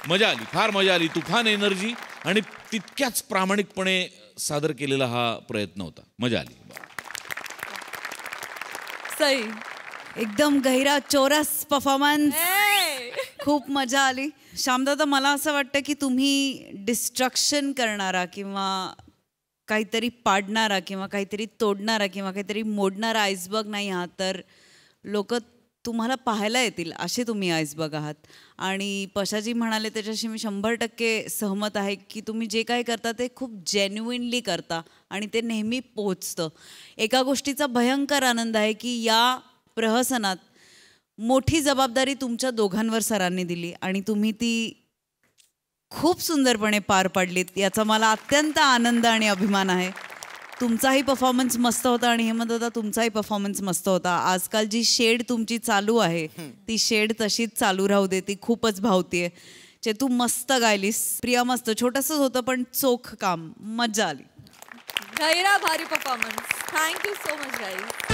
मजा आली, फार मजा आली. तुफान एनर्जी आणि तितक्याच प्रामाणिकपणे सादर केलेला हा प्रयत्न होता. मजा आली. सई, एकदम गहिरा चोरस परफॉर्मन्स. खूप मजा आली. श्यामदादा, मला असं वाटतं की तुम्ही डिस्ट्रक्शन करणारा किंवा काहीतरी पाडणारा किंवा काहीतरी तोडणारा किंवा काहीतरी मोडणारा आईसबर्ग नाही आहात, तर लोक तुम्हाला पाहायला येतील असे तुम्ही आईसबर्ग आहात. आणि पशाजी म्हणाले त्याच्याशी मी 100% सहमत आहे की तुम्ही जे काही करता ते खूप जेन्युइनली करता आणि ते नेहमी पोचतं. एका गोष्टीचा भयंकर आनंद आहे की या प्रहसनात मोठी जबाबदारी तुमच्या दोघांवर सरांनी दिली आणि तुम्ही ती खूप सुंदरपणे पार पाडलीत. याचा मला अत्यंत आनंद आणि अभिमान आहे. तुमचाही परफॉर्मन्स मस्त होता आणि हेमंतदा तुमचाही परफॉर्मन्स मस्त होता. आजकाल जी शेड तुमची चालू आहे ती शेड तशीच चालू राहू दे, ती खूपच भावतीये. तू मस्त गायलीस. प्रिया मस्त, छोटंसंच होतं पण चोख काम, मजा आली. गैरा भारी performance. Thank you so much guys.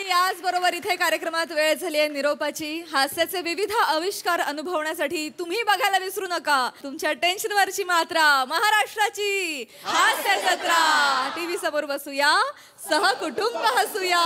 याचबरोबर इथे कार्यक्रमात वेळ झाली आहे निरोपाची. हास्याचे विविध आविष्कार अनुभवण्यासाठी तुम्ही बघायला विसरू नका तुमच्या टेन्शनवरची मात्रा, महाराष्ट्राची हास्य जत्रा. टीव्ही समोर बसूया, सहकुटुंब हसूया.